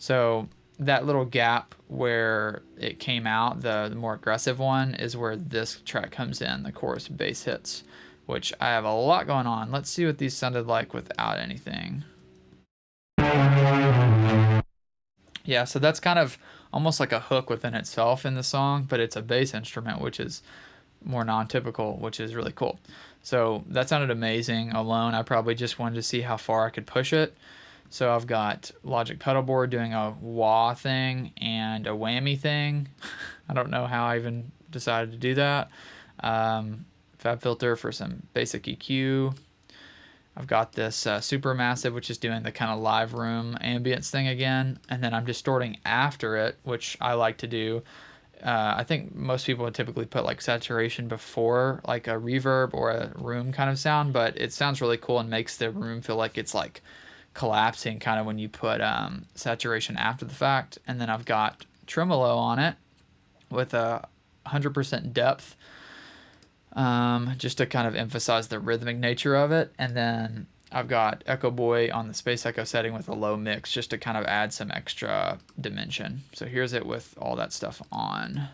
So that little gap where it came out, the more aggressive one, is where this track comes in, the chorus bass hits, which I have a lot going on. Let's see what these sounded like without anything. Yeah, so that's kind of almost like a hook within itself in the song, but it's a bass instrument, which is more non-typical, which is really cool. So that sounded amazing alone. I probably just wanted to see how far I could push it. So I've got Logic pedal board doing a wah thing and a whammy thing. I don't know how I even decided to do that. Fab Filter for some basic EQ. I've got this Supermassive, which is doing the kind of live room ambience thing again. And then I'm distorting after it, which I like to do. I think most people would typically put like saturation before like a reverb or a room kind of sound, but it sounds really cool and makes the room feel like it's like collapsing kind of when you put saturation after the fact. And then I've got tremolo on it with a 100% depth, just to kind of emphasize the rhythmic nature of it. And then I've got Echo Boy on the Space Echo setting with a low mix just to kind of add some extra dimension. So here's it with all that stuff on.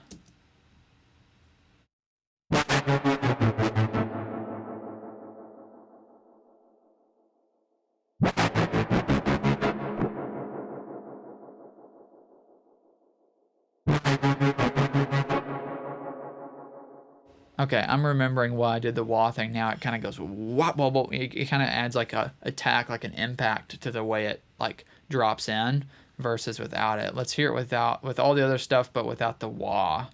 Okay, I'm remembering why I did the wah thing. Now it kind of goes wah, wah, wah. It kind of adds like a attack, like an impact to the way it like drops in versus without it. Let's hear it with all the other stuff, but without the wah,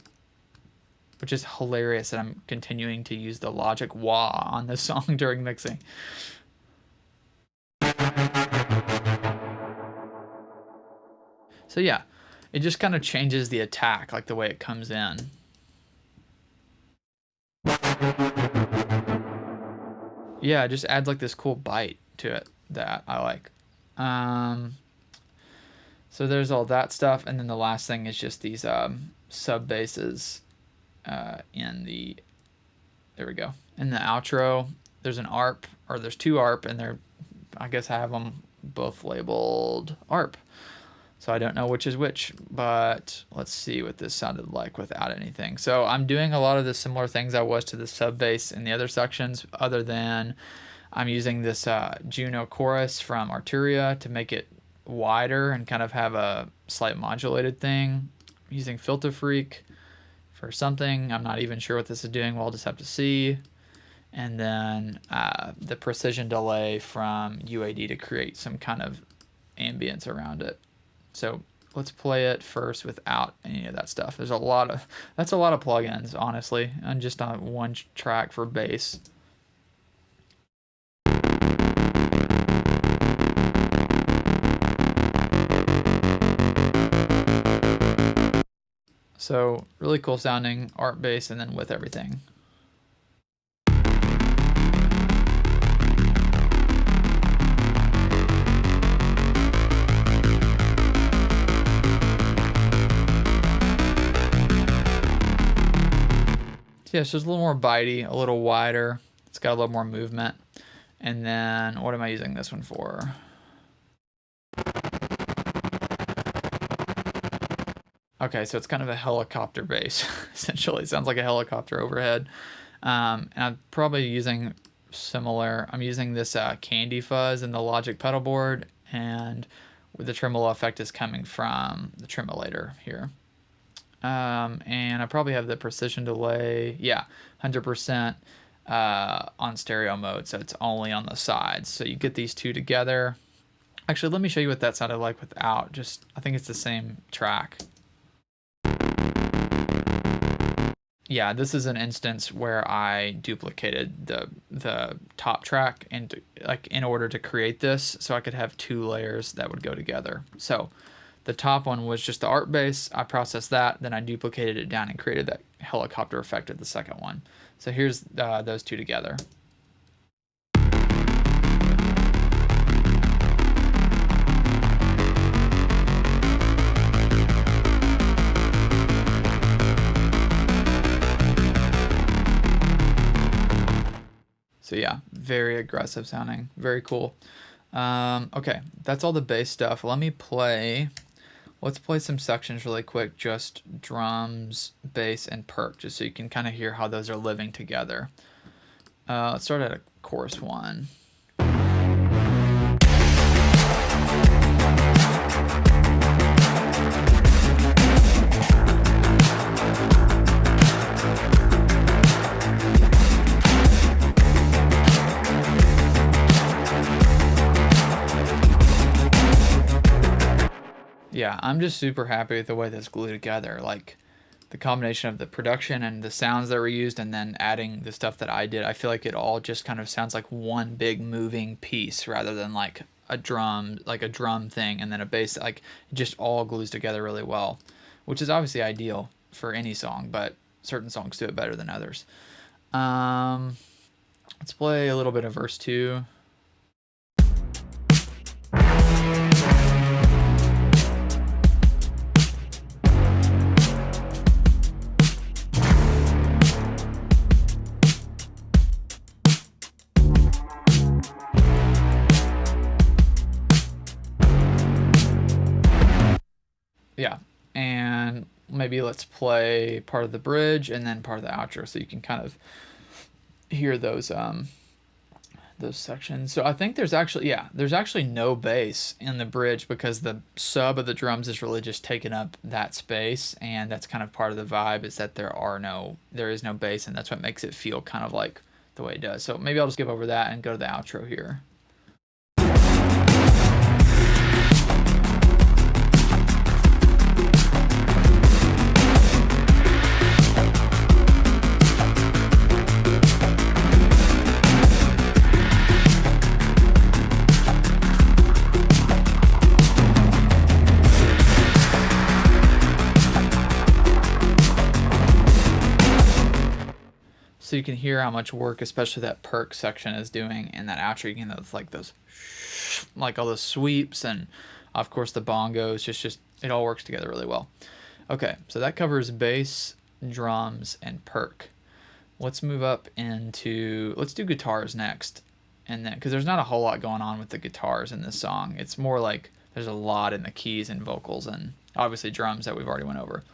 which is hilarious that I'm continuing to use the Logic wah on this song during mixing. So yeah, it just kind of changes the attack, like the way it comes in. Yeah, it just adds like this cool bite to it that I like. Um, so there's all that stuff, and then the last thing is just these sub basses in the there we go in the outro. There's an ARP, or there's two ARP, and they're I guess I have them both labeled ARP. So I don't know which is which, but let's see what this sounded like without anything. So I'm doing a lot of the similar things I was to the sub bass in the other sections, other than I'm using this Juno chorus from Arturia to make it wider and kind of have a slight modulated thing. I'm using Filter Freak for something. I'm not even sure what this is doing. We'll just have to see. And then the precision delay from UAD to create some kind of ambience around it. So let's play it first without any of that stuff. That's a lot of plugins, honestly, and just on one track for bass. So really cool sounding art bass, and then with everything. Yeah, so it's a little more bitey, a little wider. It's got a little more movement. And then what am I using this one for? Okay, so it's kind of a helicopter bass, essentially. It sounds like a helicopter overhead. And I'm probably using similar. I'm using this Candy Fuzz in the Logic pedal board, and the tremolo effect is coming from the tremolator here. And I probably have the precision delay, yeah, 100% on stereo mode, so it's only on the sides. So you get these two together. Actually, let me show you what that sounded like without. Just, I think it's the same track. Yeah, this is an instance where I duplicated the top track and like in order to create this, so I could have two layers that would go together. So the top one was just the art bass. I processed that, then I duplicated it down and created that helicopter effect of the second one. So here's those two together. So yeah, very aggressive sounding, very cool. Okay, that's all the bass stuff. Let's play some sections really quick, just drums, bass, and perc, just so you can kind of hear how those are living together. Let's start at a chorus one. Yeah, I'm just super happy with the way this glued together. Like the combination of the production and the sounds that were used, and then adding the stuff that I did. I feel like it all just kind of sounds like one big moving piece rather than like a drum thing and then a bass. Like it just all glues together really well, which is obviously ideal for any song, but certain songs do it better than others. Let's play a little bit of verse 2. Yeah, and maybe let's play part of the bridge and then part of the outro, so you can kind of hear those those sections. So I think there's actually no bass in the bridge because the sub of the drums is really just taking up that space, and that's kind of part of the vibe is that there is no bass, and that's what makes it feel kind of like the way it does. So maybe I'll just skip over that and go to the outro here. So you can hear how much work, especially that perk section is doing in that outro. You can hear those like all those sweeps, and of course the bongos. Just it all works together really well. Okay, so that covers bass, drums, and perk. Let's move up let's do guitars next, and then because there's not a whole lot going on with the guitars in this song. It's more like there's a lot in the keys and vocals, and obviously drums that we've already went over.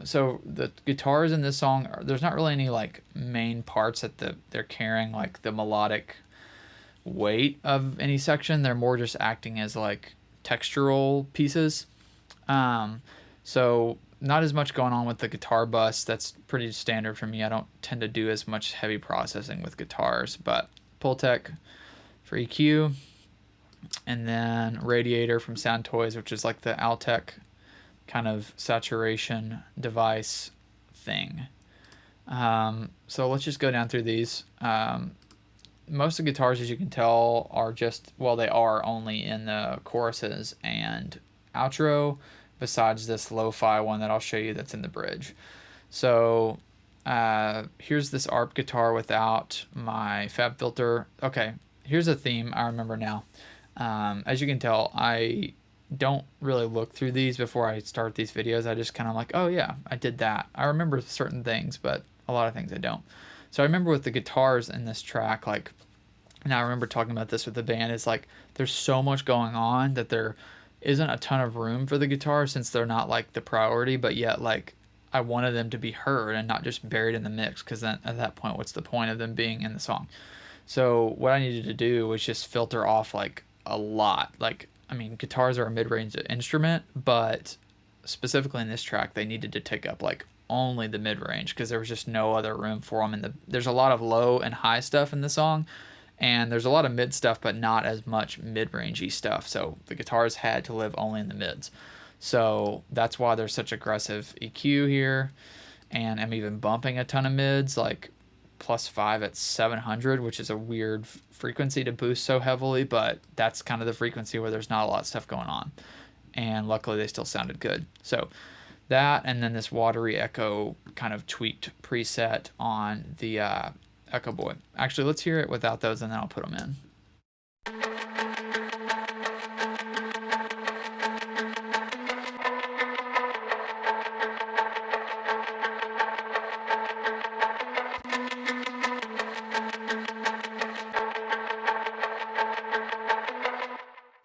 So the guitars in this song, there's not really any like main parts that they're carrying like the melodic weight of any section. They're more just acting as like textural pieces. So not as much going on with the guitar bus. That's pretty standard for me. I don't tend to do as much heavy processing with guitars, but Pultec for EQ, and then Radiator from Sound Toys, which is like the Altec kind of saturation device thing. So let's just go down through these. Most of the guitars, as you can tell, are they are only in the choruses and outro, besides this lo-fi one that I'll show you that's in the bridge. So here's this ARP guitar without my fab filter. Okay, here's a theme I remember now. As you can tell, I don't really look through these before I start these videos. I just kind of like, oh yeah, I did that. I remember certain things, but a lot of things I don't. So I remember with the guitars in this track, like, and I remember talking about this with the band, is like there's so much going on that there isn't a ton of room for the guitar since they're not like the priority, but yet like I wanted them to be heard and not just buried in the mix, because then at that point, what's the point of them being in the song? So what I needed to do was just filter off like a lot. Like, I mean, guitars are a mid-range instrument, but specifically in this track, they needed to take up like only the mid-range because there was just no other room for them. There's a lot of low and high stuff in the song, and there's a lot of mid stuff, but not as much mid-rangey stuff. So the guitars had to live only in the mids. So that's why there's such aggressive EQ here, and I'm even bumping a ton of mids, like +5 at 700, which is a weird frequency to boost so heavily, but that's kind of the frequency where there's not a lot of stuff going on, and luckily they still sounded good. So that, and then this watery echo kind of tweaked preset on the Echo Boy. Actually, let's hear it without those, and then I'll put them in.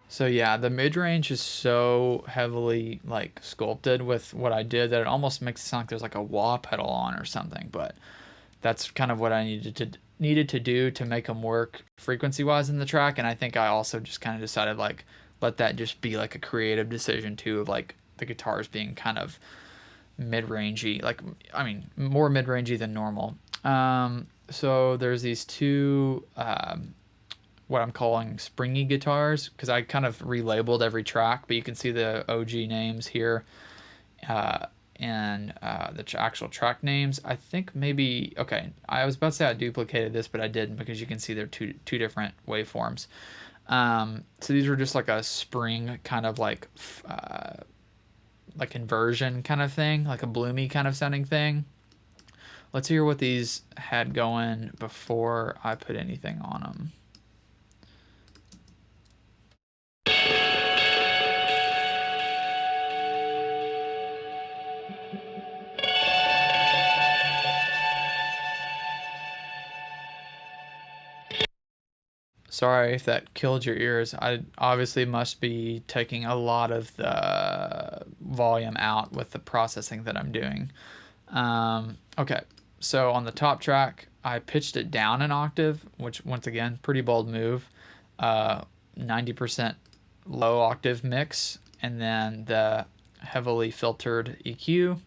So yeah, the mid-range is so heavily like sculpted with what I did that it almost makes it sound like there's like a wah pedal on or something, but that's kind of what I needed to do to make them work frequency-wise in the track. And I think I also just kind of decided like let that just be like a creative decision too, of like the guitars being kind of mid-rangey, like, I mean, more mid-rangey than normal. So there's these two what I'm calling springy guitars, because I kind of relabeled every track, but you can see the OG names here and the actual track names. I think maybe, okay, I was about to say I duplicated this, but I didn't, because you can see they're two different waveforms. So these were just like a spring kind of like inversion kind of thing, like a bloomy kind of sounding thing. Let's hear what these had going before I put anything on them. Sorry if that killed your ears. I obviously must be taking a lot of the volume out with the processing that I'm doing. Okay, so on the top track, I pitched it down an octave, which once again, pretty bold move. 90% low octave mix, and then the heavily filtered EQ.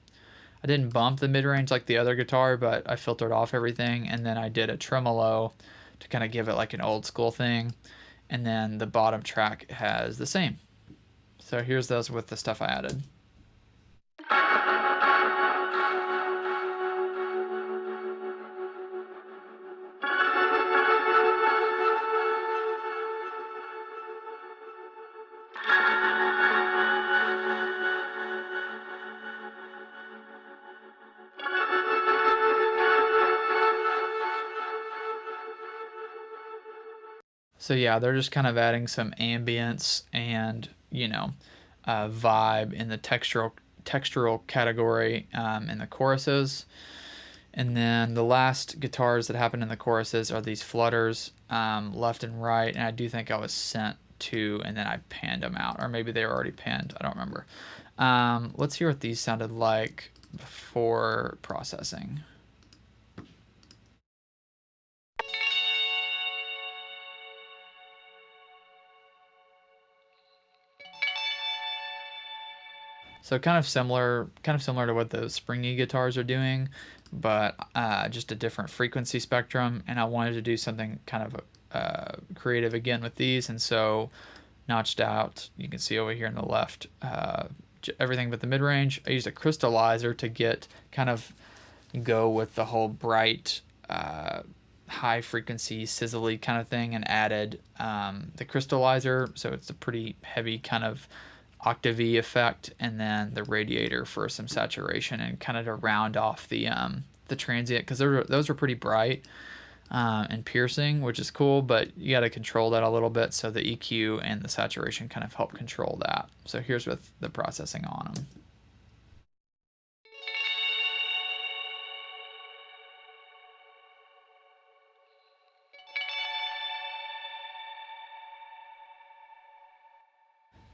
I didn't bump the mid range like the other guitar, but I filtered off everything, and then I did a tremolo to kind of give it like an old school thing. And then the bottom track has the same. So here's those with the stuff I added. So yeah, they're just kind of adding some ambience and vibe in the textural category in the choruses. And then the last guitars that happen in the choruses are these flutters left and right. And I do think I was sent to, and then I panned them out, or maybe they were already panned. I don't remember. Let's hear what these sounded like before processing. So kind of similar to what the springy guitars are doing, but just a different frequency spectrum. And I wanted to do something kind of creative again with these, and so notched out. You can see over here on the left, everything but the mid range. I used a crystallizer to go with the whole bright, high frequency, sizzly kind of thing, and added the crystallizer, so it's a pretty heavy kind of octavey effect, and then the radiator for some saturation and kind of to round off the transient, because those are pretty bright and piercing, which is cool, but you got to control that a little bit, so the EQ and the saturation kind of help control that. So here's with the processing on them.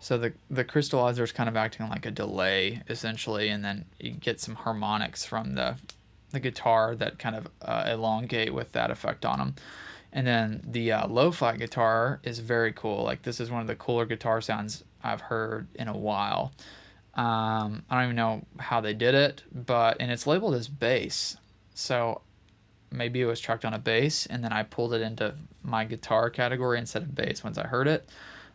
So the crystallizer is kind of acting like a delay essentially, and then you get some harmonics from the guitar that kind of elongate with that effect on them. And then the low flat guitar is very cool. Like, this is one of the cooler guitar sounds I've heard in a while. I don't even know how they did it, and it's labeled as bass. So maybe it was tracked on a bass, and then I pulled it into my guitar category instead of bass once I heard it.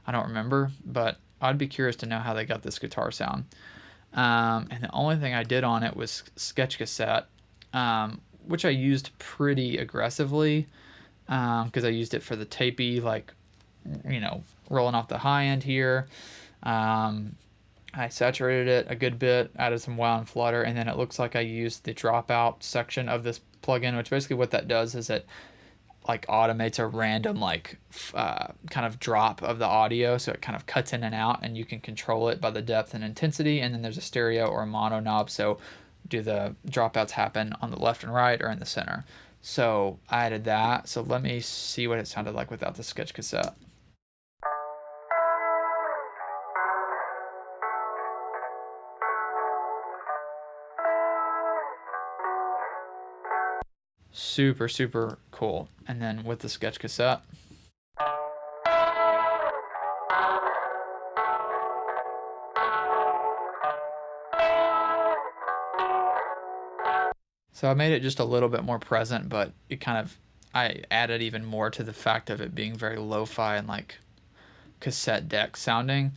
I don't remember, but I'd be curious to know how they got this guitar sound. And the only thing I did on it was sketch cassette, which I used pretty aggressively because I used it for the tapey, like, rolling off the high end here. I saturated it a good bit, added some wow and flutter, and then it looks like I used the dropout section of this plugin, which basically what that does is it like automates a random kind of drop of the audio, so it kind of cuts in and out, and you can control it by the depth and intensity. And then there's a stereo or a mono knob, so do the dropouts happen on the left and right or in the center. So I added that. So let me see what it sounded like without the sketch cassette. Super, super cool. And then with the sketch cassette. So I made it just a little bit more present, but I added even more to the fact of it being very lo-fi and like cassette deck sounding.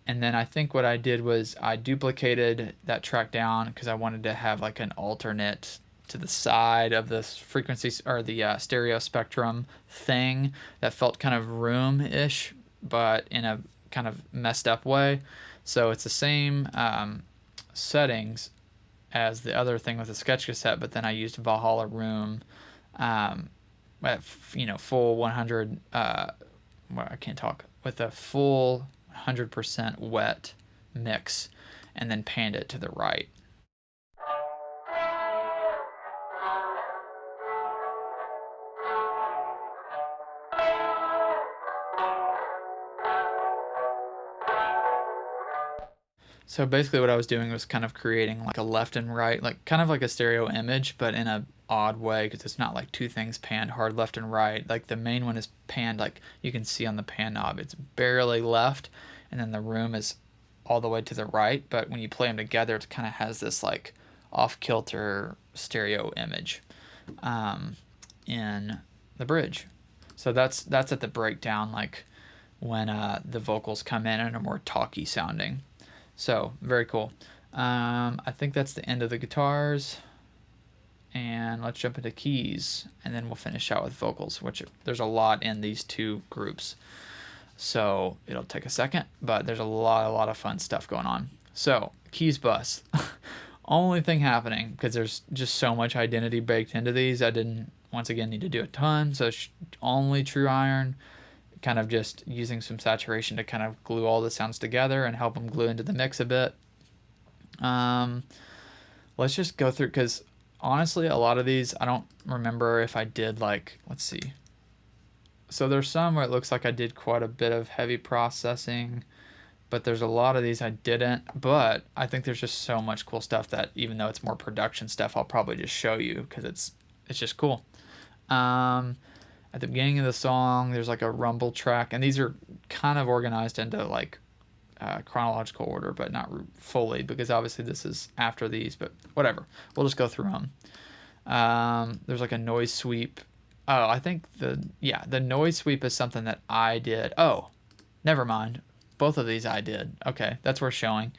And then I think what I did was I duplicated that track down because I wanted to have like an alternate to the side of this frequency or the stereo spectrum thing that felt kind of room-ish, but in a kind of messed up way. So it's the same settings as the other thing with the sketch cassette, but then I used Valhalla Room at full 100. I can't talk, with a full 100% wet mix, and then panned it to the right. So basically what I was doing was kind of creating like a left and right, like kind of like a stereo image, but in a odd way because it's not like two things panned hard left and right. Like the main one is panned, like you can see on the pan knob, it's barely left, and then the room is all the way to the right. But when you play them together, it kind of has this like off kilter stereo image in the bridge. So that's at the breakdown, like when the vocals come in and are more talky sounding. So very cool. I think that's the end of the guitars, and let's jump into keys, and then we'll finish out with vocals, which there's a lot in these two groups. So it'll take a second, but there's a lot of fun stuff going on. So keys bus. Only thing happening, because there's just so much identity baked into these, I didn't once again need to do a ton. So only true iron, kind of just using some saturation to kind of glue all the sounds together and help them glue into the mix a bit. Let's just go through, because honestly a lot of these I don't remember if I did, like, let's see. So there's some where it looks like I did quite a bit of heavy processing, but there's a lot of these I didn't. But I think there's just so much cool stuff that even though it's more production stuff, I'll probably just show you because it's just cool. At the beginning of the song, there's like a rumble track, and these are kind of organized into like chronological order, but not fully, because obviously this is after these, but whatever. We'll just go through them. There's like a noise sweep. Oh, I think the noise sweep is something that I did. Oh, never mind. Both of these I did. Okay, that's worth showing.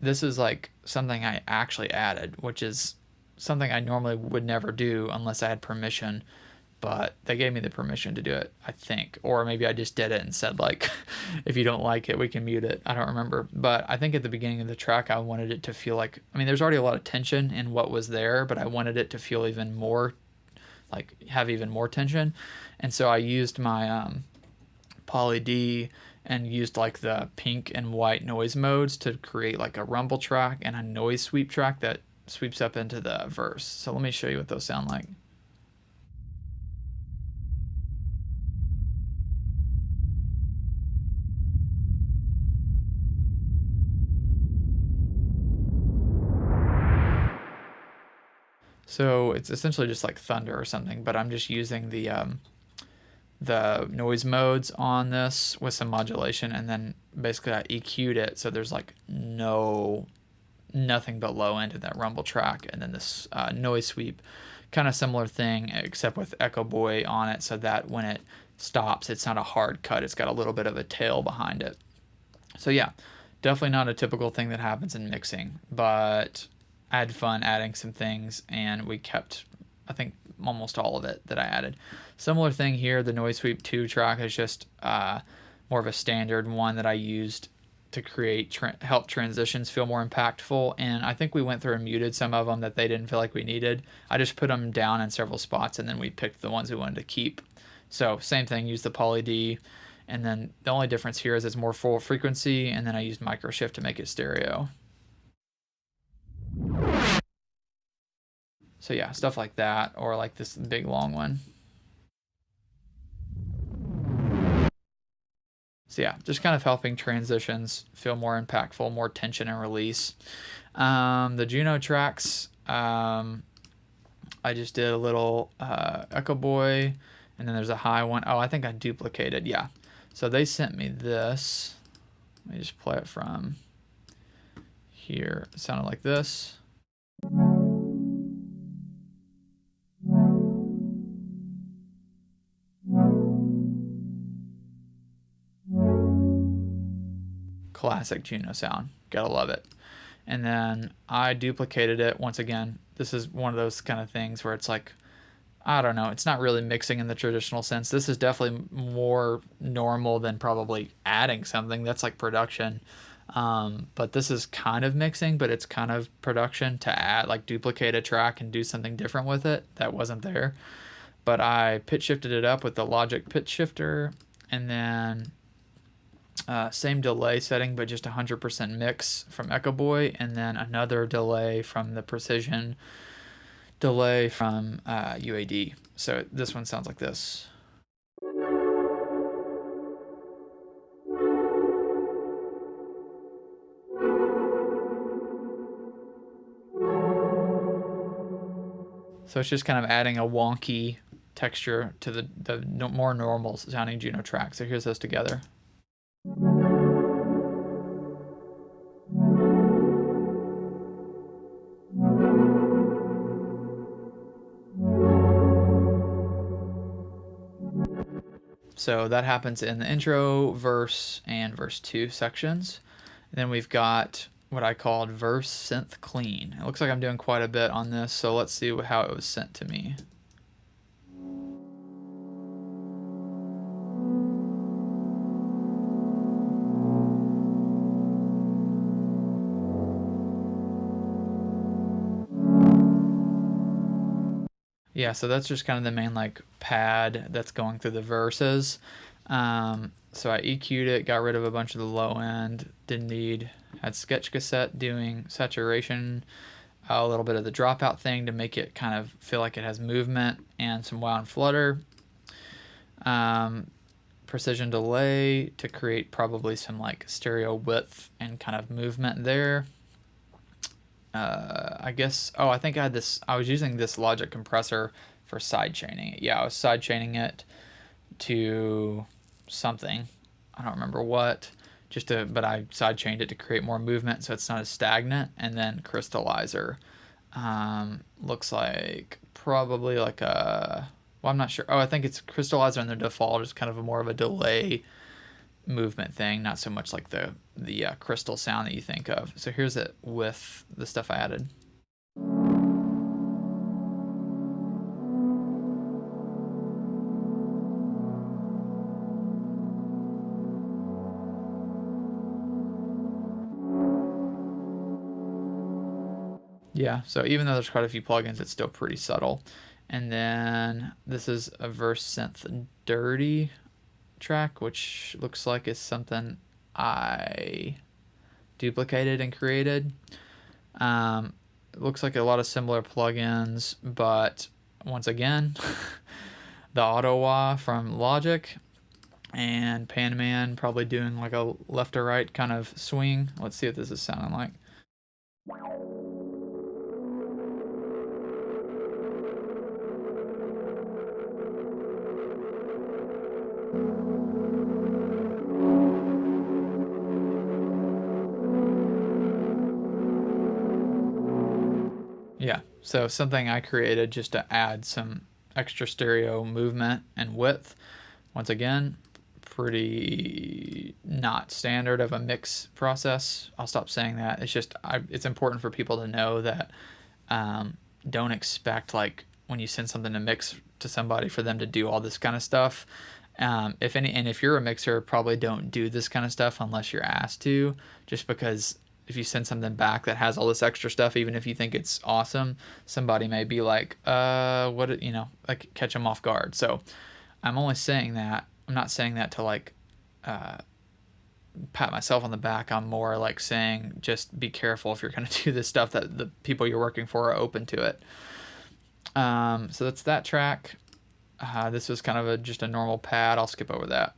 This is like something I actually added, which is something I normally would never do unless I had permission, but they gave me the permission to do it, I think. Or maybe I just did it and said, like, if you don't like it, we can mute it. I don't remember. But I think at the beginning of the track, I wanted it to feel like, I mean, there's already a lot of tension in what was there, but I wanted it to feel even more, like, have even more tension. And so I used my Poly D and used like the pink and white noise modes to create like a rumble track and a noise sweep track that sweeps up into the verse. So let me show you what those sound like. So it's essentially just like thunder or something, but I'm just using the noise modes on this with some modulation, and then basically I EQ'd it so there's like nothing but low end in that rumble track, and then this noise sweep, kind of similar thing except with Echo Boy on it, so that when it stops it's not a hard cut, it's got a little bit of a tail behind it. So yeah, definitely not a typical thing that happens in mixing, but I had fun adding some things, and we kept, I think, almost all of it that I added. Similar thing here, the Noise Sweep 2 track is just more of a standard one that I used to create, help transitions feel more impactful, and I think we went through and muted some of them that they didn't feel like we needed. I just put them down in several spots, and then we picked the ones we wanted to keep. So same thing, use the Poly D, and then the only difference here is it's more full frequency, and then I used micro shift to make it stereo. So yeah, stuff like that, or like this big long one. So yeah, just kind of helping transitions feel more impactful, more tension and release. The Juno tracks, I just did a little Echo Boy, and then there's a high one. Oh, I think I duplicated, yeah. So they sent me this. Let me just play it from here. It sounded like this. Classic Juno sound. Gotta love it. And then I duplicated it once again. This is one of those kind of things where it's like, I don't know, it's not really mixing in the traditional sense. This is definitely more normal than probably adding something. That's like production. But this is kind of mixing, but it's kind of production to add, like duplicate a track and do something different with it that wasn't there. But I pitch shifted it up with the Logic pitch shifter, and then same delay setting, but just 100% mix from Echo Boy, and then another delay from the Precision delay from UAD. So this one sounds like this. So it's just kind of adding a wonky texture to the more normal sounding Juno track. So here's those together. So that happens in the intro, verse, and verse 2 sections. And then we've got what I called verse synth clean. It looks like I'm doing quite a bit on this, so let's see how it was sent to me. Yeah, so that's just kind of the main like pad that's going through the verses. So I EQ'd it, got rid of a bunch of the low end, didn't need, had Sketch Cassette doing saturation, a little bit of the dropout thing to make it kind of feel like it has movement, and some wow and flutter. Precision delay to create probably some like stereo width and kind of movement there. I guess, oh, I think I was using this Logic compressor for side chaining it. Yeah, I was side chaining it to something. I don't remember what. But I side chained it to create more movement so it's not as stagnant. And then crystallizer. Looks like probably like well, I'm not sure. Oh, I think it's crystallizer in the default is kind of more of a delay movement thing, not so much like the crystal sound that you think of. So here's it with the stuff I added. Yeah, so even though there's quite a few plugins, it's still pretty subtle. And then this is a verse synth dirty track, which looks like is something I duplicated and created. It looks like a lot of similar plugins, but once again, the auto wah from Logic and Panman probably doing like a left to right kind of swing. Let's see what this is sounding like. Yeah, so something I created just to add some extra stereo movement and width. Once again, pretty not standard of a mix process. I'll stop saying that. It's just it's important for people to know that don't expect like when you send something to mix to somebody for them to do all this kind of stuff. If you're a mixer, probably don't do this kind of stuff unless you're asked to, just because if you send something back that has all this extra stuff, even if you think it's awesome, somebody may be like, what, like catch them off guard. So I'm only saying that. I'm not saying that to like pat myself on the back. I'm more like saying just be careful if you're going to do this stuff that the people you're working for are open to it. So that's that track. This was kind of just a normal pad. I'll skip over that.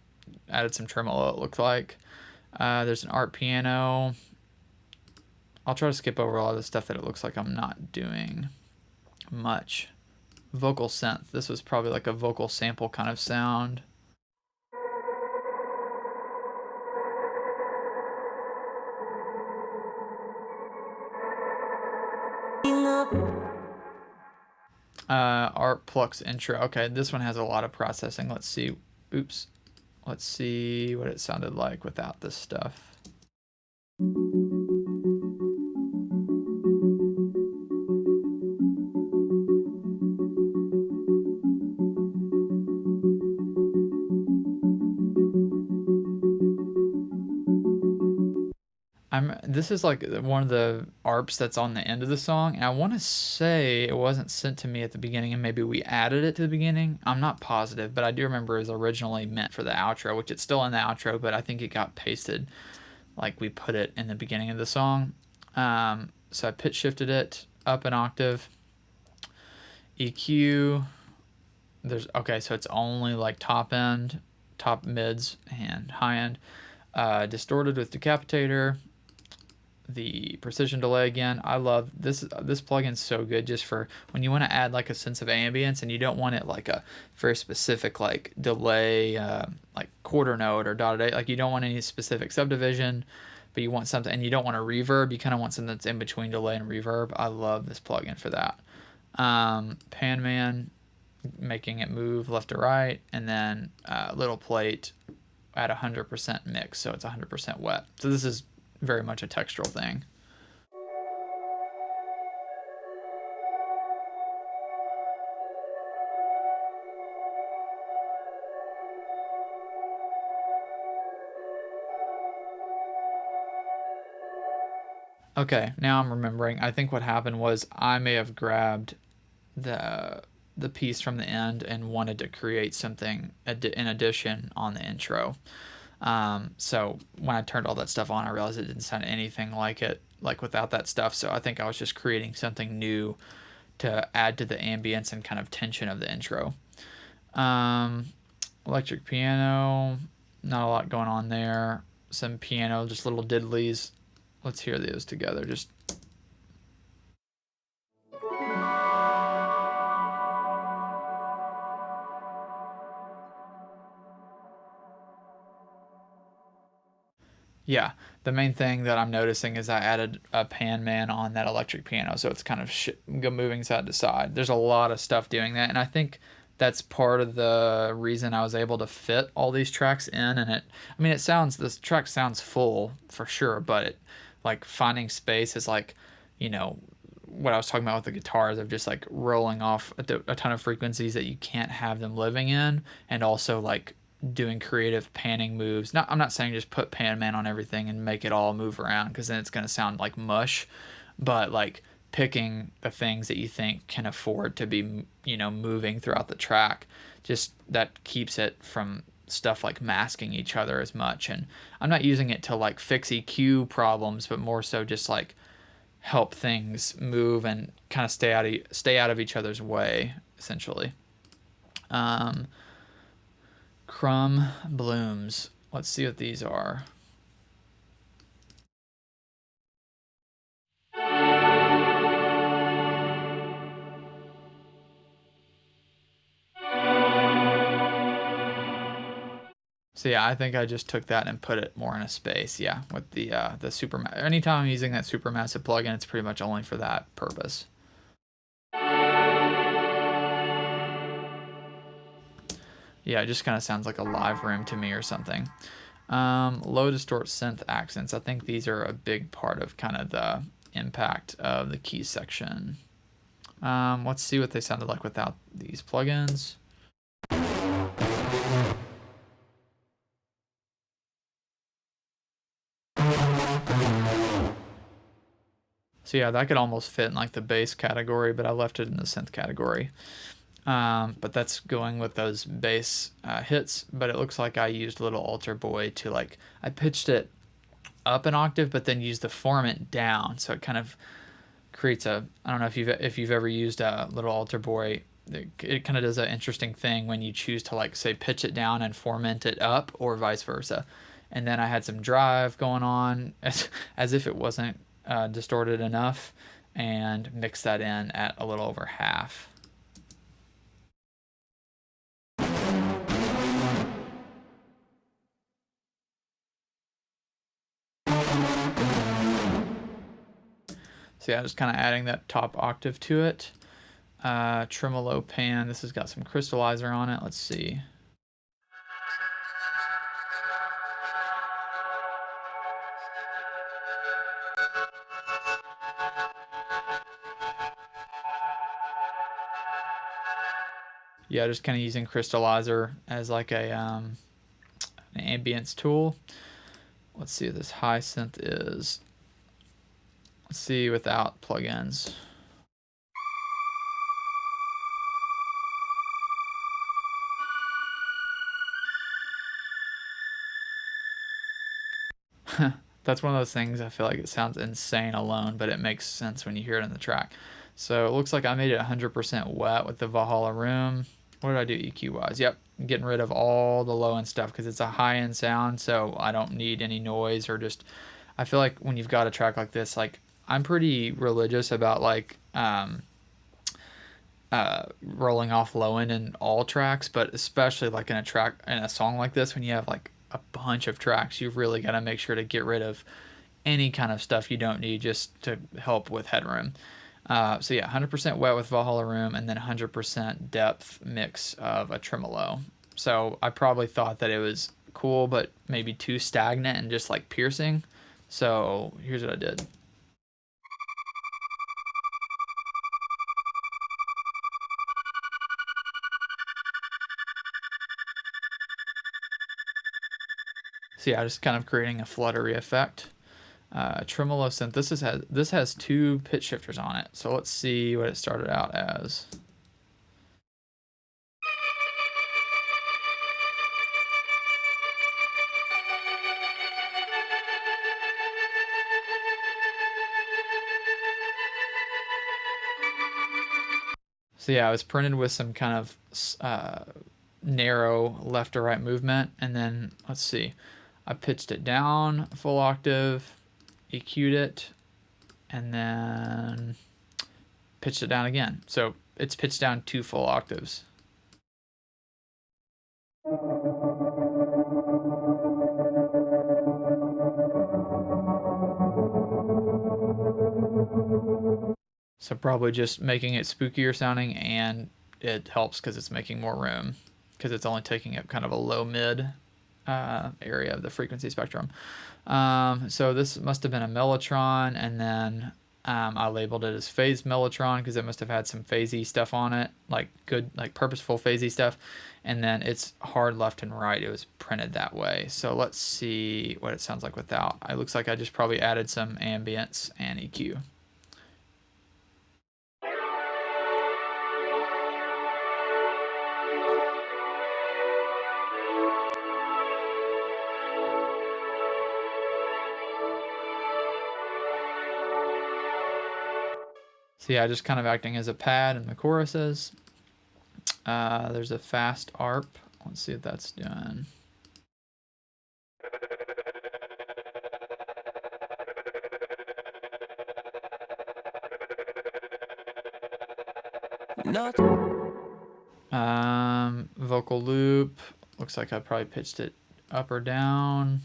Added some tremolo, it looked like. There's an art piano. I'll try to skip over all the stuff that it looks like I'm not doing much. Vocal synth. This was probably like a vocal sample kind of sound. Art Plux intro. Okay, this one has a lot of processing. Let's see. Oops. Let's see what it sounded like without this stuff. This is like one of the ARPs that's on the end of the song, and I want to say it wasn't sent to me at the beginning, and maybe we added it to the beginning. I'm not positive, but I do remember it was originally meant for the outro, which it's still in the outro, but I think it got pasted, like we put it in the beginning of the song. So I pitch shifted it up an octave. EQ. So it's only like top end, top mids, and high end. Distorted with decapitator. the precision delay again. I love this plugin's so good just for when you want to add like a sense of ambience and you don't want it like a very specific like delay, like quarter note or dotted eight. Like you don't want any specific subdivision, but you want something, and you don't want a reverb. You kind of want something that's in between delay and reverb. I love this plugin for that. Pan Man, making it move left to right, and then little plate at 100% mix, so it's 100% wet. So this is very much a textural thing. Okay, now I'm remembering. I think what happened was I may have grabbed the piece from the end and wanted to create something in addition on the intro. So when I turned all that stuff on, I realized it didn't sound anything like it, like without that stuff. So I think I was just creating something new to add to the ambience and kind of tension of the intro. Electric piano, not a lot going on there. Some piano, just little diddlies. Let's hear those together. Just yeah, the main thing that I'm noticing is I added a pan man on that electric piano, so it's kind of moving side to side. There's a lot of stuff doing that, and I think that's part of the reason I was able to fit all these tracks in. And I mean, this track sounds full for sure, but like finding space is like, what I was talking about with the guitars of just like rolling off a ton of frequencies that you can't have them living in, and also like doing creative panning moves. I'm not saying just put pan man on everything and make it all move around, because then it's going to sound like mush, but like picking the things that you think can afford to be, moving throughout the track, just that keeps it from stuff like masking each other as much. And I'm not using it to like fix EQ problems, but more so just like help things move and kind of stay out of each other's way, essentially. Crumb blooms. Let's see what these are. So yeah, I think I just took that and put it more in a space. Yeah, with the anytime I'm using that supermassive plugin, it's pretty much only for that purpose. Yeah, it just kind of sounds like a live room to me or something. Low distort synth accents. I think these are a big part of kind of the impact of the keys section. Let's see what they sounded like without these plugins. So yeah, that could almost fit in like the bass category, but I left it in the synth category. But that's going with those bass hits. But it looks like I used Little Altar Boy to I pitched it up an octave, but then used the formant down. So it kind of creates I don't know if you've ever used a Little Altar Boy. It kind of does an interesting thing when you choose to say pitch it down and formant it up, or vice versa. And then I had some drive going on as if it wasn't distorted enough, and mix that in at a little over half. So yeah, just kind of adding that top octave to it. Tremolo pan, this has got some crystallizer on it. Let's see. Yeah, just kind of using crystallizer as like an ambience tool. Let's see what this high synth is. Let's see without plugins. That's one of those things I feel like it sounds insane alone, but it makes sense when you hear it in the track. So it looks like I made it 100% wet with the Valhalla Room. What did I do EQ wise? Yep, I'm getting rid of all the low end stuff because it's a high end sound, so I don't need any noise, or just I feel like when you've got a track like this, like I'm pretty religious about like rolling off low end in all tracks, but especially like in a track in a song like this, when you have like a bunch of tracks, you've really got to make sure to get rid of any kind of stuff you don't need just to help with headroom. So yeah, 100% wet with Valhalla Room, and then 100% depth mix of a tremolo. So I probably thought that it was cool, but maybe too stagnant and just like piercing. So here's what I did. So yeah, just kind of creating a fluttery effect. Tremolo synth. This has two pitch shifters on it. So let's see what it started out as. So yeah, I was printed with some kind of narrow left to right movement, and then let's see, I pitched it down a full octave, EQ'd it, and then pitched it down again. So it's pitched down 2 full octaves. So probably just making it spookier sounding, and it helps because it's making more room, because it's only taking up kind of a low mid area of the frequency spectrum. So this must have been a mellotron, and then I labeled it as phased mellotron because it must have had some phasey stuff on it, like good, like purposeful phasey stuff. And then it's hard left and right. It was printed that way. So let's see what it sounds like without. It looks like I just probably added some ambience and EQ. So yeah, just kind of acting as a pad in the choruses. There's a fast ARP. Let's see what that's doing. Vocal loop. Looks like I probably pitched it up or down.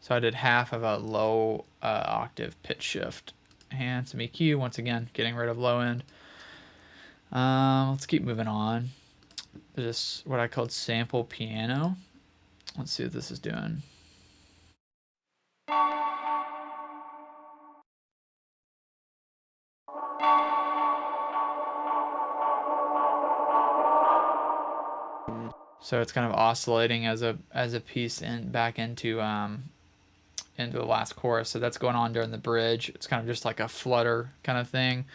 So I did half of a low octave pitch shift. And some EQ, once again, getting rid of low end. Let's keep moving on. This what I called sample piano. Let's see what this is doing. So it's kind of oscillating as a piece and back into the last chorus. So that's going on during the bridge. It's kind of just like a flutter kind of thing.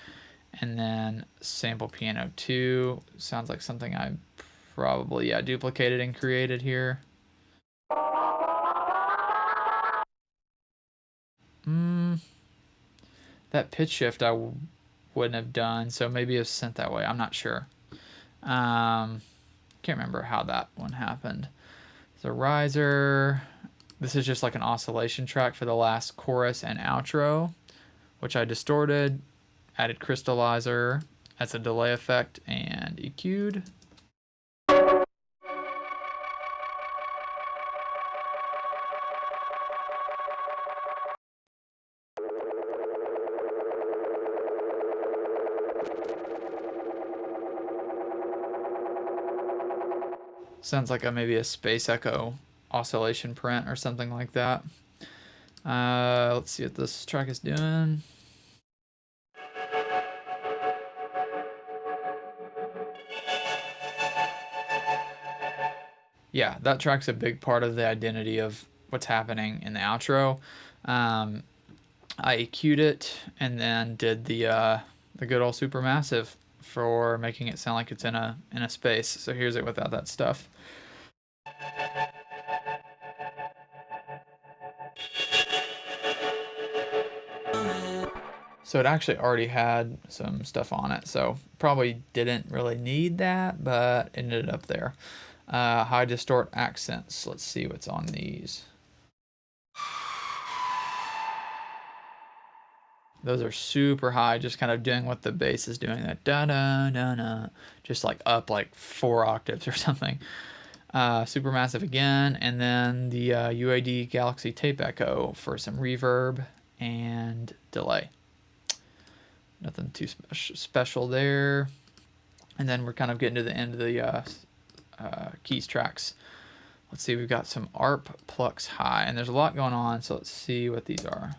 And then sample piano 2 sounds like something I probably duplicated and created here. That pitch shift I wouldn't have done, so maybe it's sent that way. I'm not sure. Can't remember how that one happened. The riser. This is just like an oscillation track for the last chorus and outro, which I distorted, added crystallizer as a delay effect, and EQ'd. Sounds like maybe a space echo oscillation print or something like that. Let's see what this track is doing. Yeah, that track's a big part of the identity of what's happening in the outro. I EQ'd it and then did the good old supermassive for making it sound like it's in a space. So here's it without that stuff. So it actually already had some stuff on it, so probably didn't really need that, but it ended up there. High distort accents. Let's see what's on these. Those are super high, just kind of doing what the bass is doing, that da da da da, just like up like 4 octaves or something. Super massive again, and then the UAD Galaxy Tape Echo for some reverb and delay. Nothing too special there. And then we're kind of getting to the end of the keys tracks. Let's see, we've got some ARP Plux High, and there's a lot going on, so let's see what these are.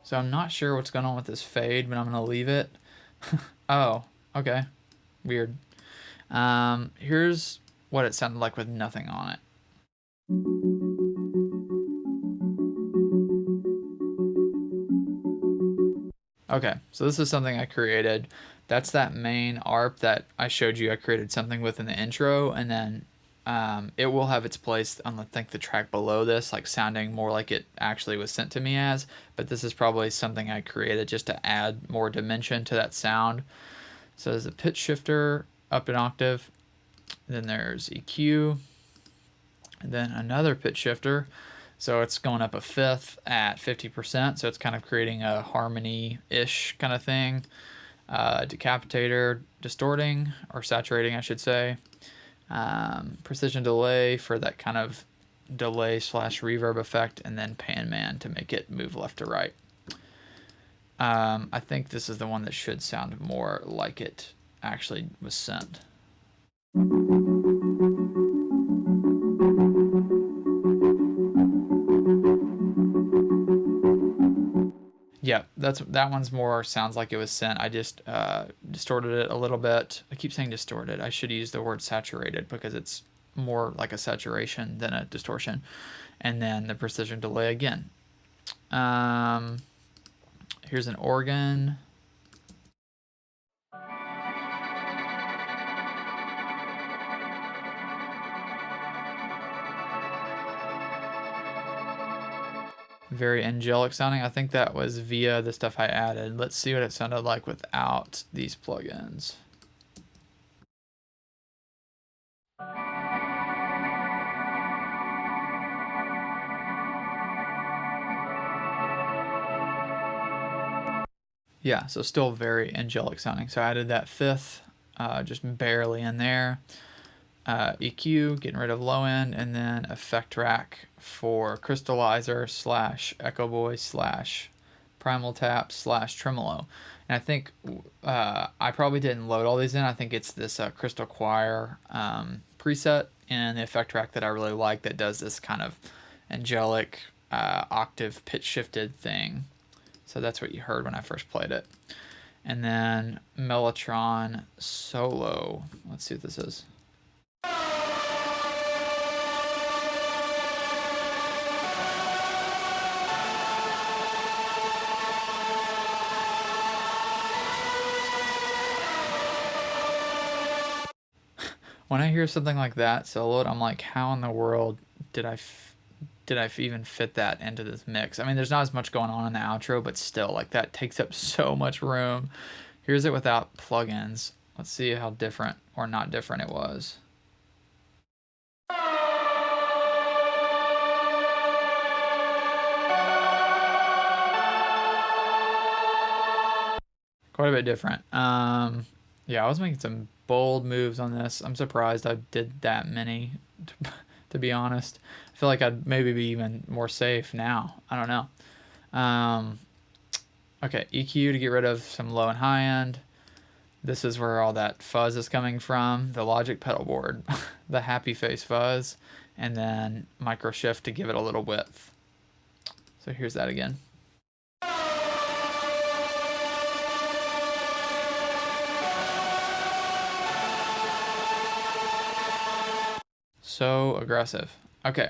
So I'm not sure what's going on with this fade, but I'm going to leave it. Oh, okay. Weird. Here's what it sounded like with nothing on it. Okay, so this is something I created. That's that main ARP that I showed you I created something with in the intro, and then it will have its place on, I think, the track below this, like sounding more like it actually was sent to me as, but this is probably something I created just to add more dimension to that sound. So there's a pitch shifter up an octave, then there's EQ, and then another pitch shifter. So it's going up a fifth at 50%, so it's kind of creating a harmony-ish kind of thing. Decapitator, distorting, or saturating, I should say. Precision delay for that kind of delay slash reverb effect, and then pan man to make it move left to right. I think this is the one that should sound more like it actually was sent. Yeah, that one's more sounds like it was sent. I just distorted it a little bit. I keep saying distorted. I should use the word saturated because it's more like a saturation than a distortion. And then the precision delay again. Here's an organ. Very angelic sounding. I think that was via the stuff I added. Let's see what it sounded like without these plugins. Yeah, so still very angelic sounding. So I added that fifth, just barely in there. EQ, getting rid of low end, and then effect rack for crystallizer slash echo voice slash primal tap slash tremolo. And I think I probably didn't load all these in. I think it's this crystal choir preset in the effect rack that I really like that does this kind of angelic octave pitch shifted thing. So that's what you heard when I first played it. And then Mellotron Solo. Let's see what this is. When I hear something like that soloed, I'm like, how in the world did I even fit that into this mix? I mean, there's not as much going on in the outro, but still, like, that takes up so much room. Here's it without plugins. Let's see how different or not different it was. Quite a bit different. Yeah, I was making some bold moves on this. I'm surprised I did that many, to be honest. I feel like I'd maybe be even more safe now. I don't know. Okay, EQ to get rid of some low and high end. This is where all that fuzz is coming from. The Logic pedal board, the happy face fuzz, and then micro shift to give it a little width. So here's that again. So aggressive. Okay,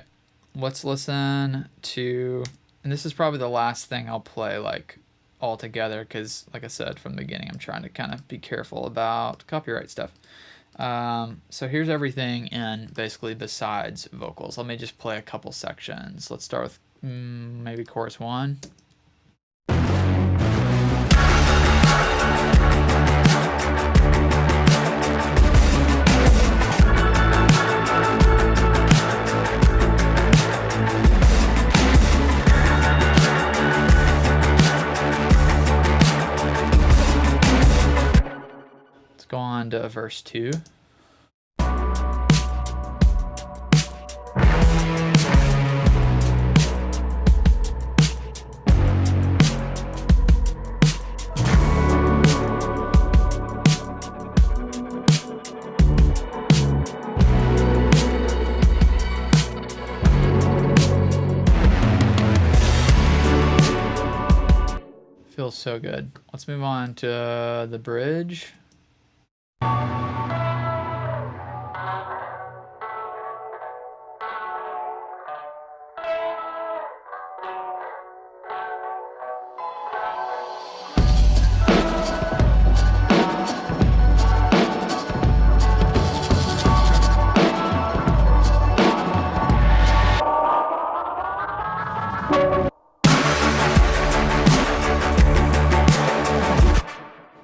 let's listen to, and this is probably the last thing I'll play like all together because, like I said from the beginning, I'm trying to kind of be careful about copyright stuff. So here's everything in basically besides vocals. Let me just play a couple sections. Let's start with maybe chorus 1. Let's go on to verse 2. Feels so good. Let's move on to the bridge.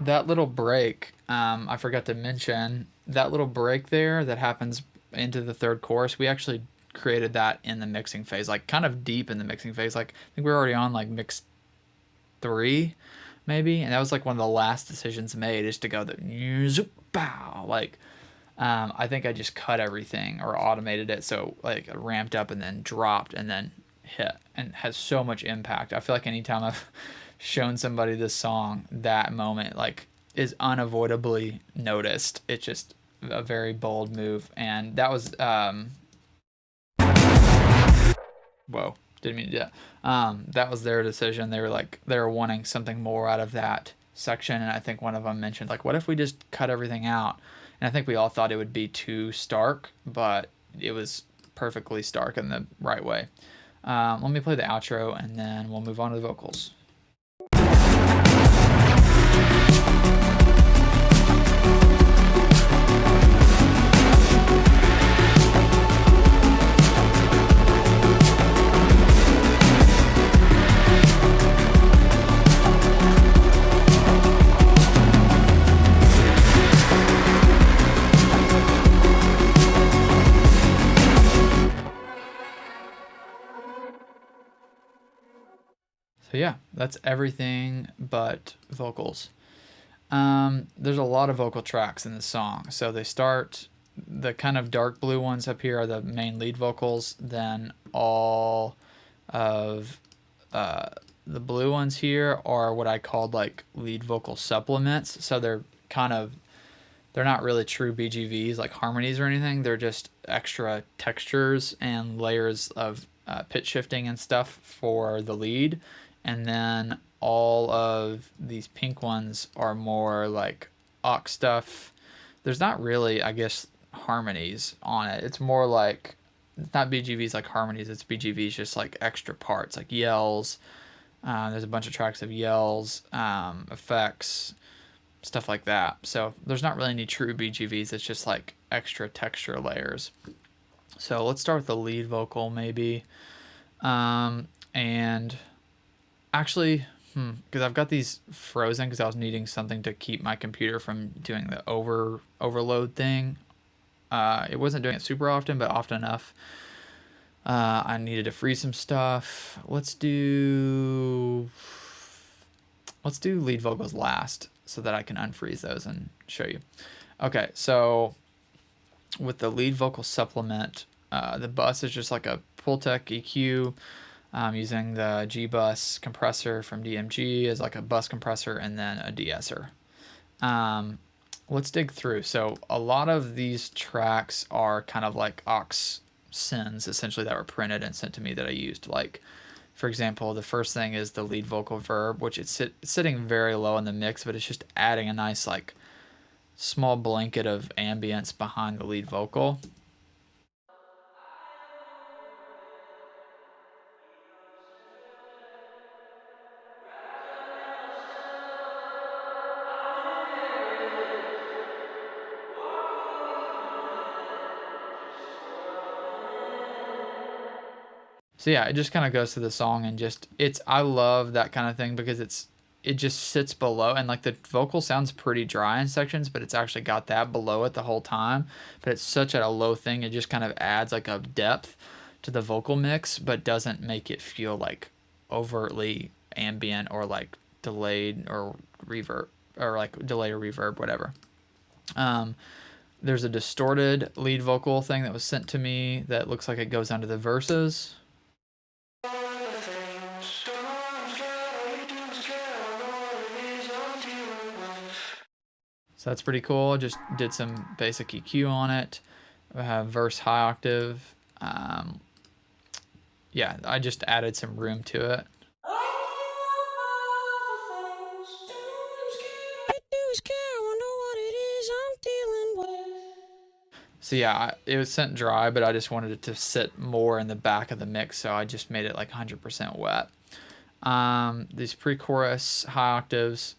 That little break, I forgot to mention, that little break there that happens into the third chorus, we actually created that in the mixing phase, like kind of deep in the mixing phase. Like I think we were already on like mix 3 maybe, and that was like one of the last decisions made, is to go the zoop bow. Like I think I just cut everything or automated it so like it ramped up and then dropped and then hit, and has so much impact. I feel like anytime I've shown somebody this song, that moment like is unavoidably noticed. It's just a very bold move, and that was whoa, didn't mean to do that. That was their decision. They were wanting something more out of that section, and I think one of them mentioned like, what if we just cut everything out? And I think we all thought it would be too stark, but it was perfectly stark in the right way. Let me play the outro, and then we'll move on to the vocals. So yeah, that's everything but vocals. There's a lot of vocal tracks in this song. So they start, the kind of dark blue ones up here are the main lead vocals. Then all of the blue ones here are what I called like lead vocal supplements. So they're not really true BGVs like harmonies or anything. They're just extra textures and layers of pitch shifting and stuff for the lead. And then all of these pink ones are more like aux stuff. There's not really, I guess, harmonies on it. It's more like, it's not BGVs like harmonies, it's BGVs just like extra parts, like yells. There's a bunch of tracks of yells, effects, stuff like that. So there's not really any true BGVs. It's just like extra texture layers. So let's start with the lead vocal maybe. And actually, because I've got these frozen because I was needing something to keep my computer from doing the overload thing. It wasn't doing it super often, but often enough. I needed to freeze some stuff. Let's do lead vocals last so that I can unfreeze those and show you. Okay, so with the lead vocal supplement, the bus is just like a Pultec EQ. I'm using the G-Bus compressor from DMG as like a bus compressor, and then a de-esser. Let's dig through. So a lot of these tracks are kind of like aux synths, essentially, that were printed and sent to me that I used. Like, for example, the first thing is the lead vocal verb, which it's sitting very low in the mix, but it's just adding a nice like small blanket of ambience behind the lead vocal. So yeah, it just kind of goes to the song and just I love that kind of thing because it just sits below and like the vocal sounds pretty dry in sections, but it's actually got that below it the whole time. But it's such a low thing, it just kind of adds like a depth to the vocal mix, but doesn't make it feel like overtly ambient or like delayed or reverb or like delay or reverb, whatever. Um, there's a distorted lead vocal thing that was sent to me that looks like it goes under the verses. So that's pretty cool. Just did some basic EQ on it. I have verse high octave. Yeah, I just added some room to it. So yeah, it was sent dry, but I just wanted it to sit more in the back of the mix, so I just made it like 100% wet. These pre-chorus high octaves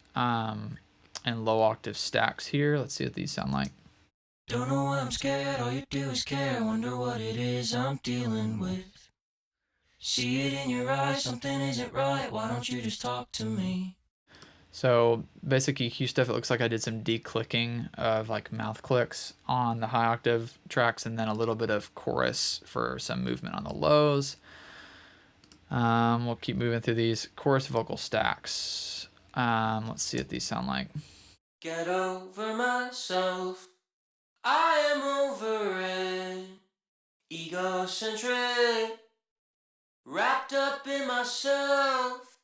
and low octave stacks here. Let's see what these sound like. Don't know why I'm scared, all you do is care. Wonder what it is I'm dealing with. See it in your eyes, something isn't right. Why don't you just talk to me? So basic EQ stuff, it looks like I did some declicking of like mouth clicks on the high octave tracks and then a little bit of chorus for some movement on the lows. We'll keep moving through these chorus vocal stacks. Let's see what these sound like. Get over myself, I am over it. Egocentric, wrapped up in myself.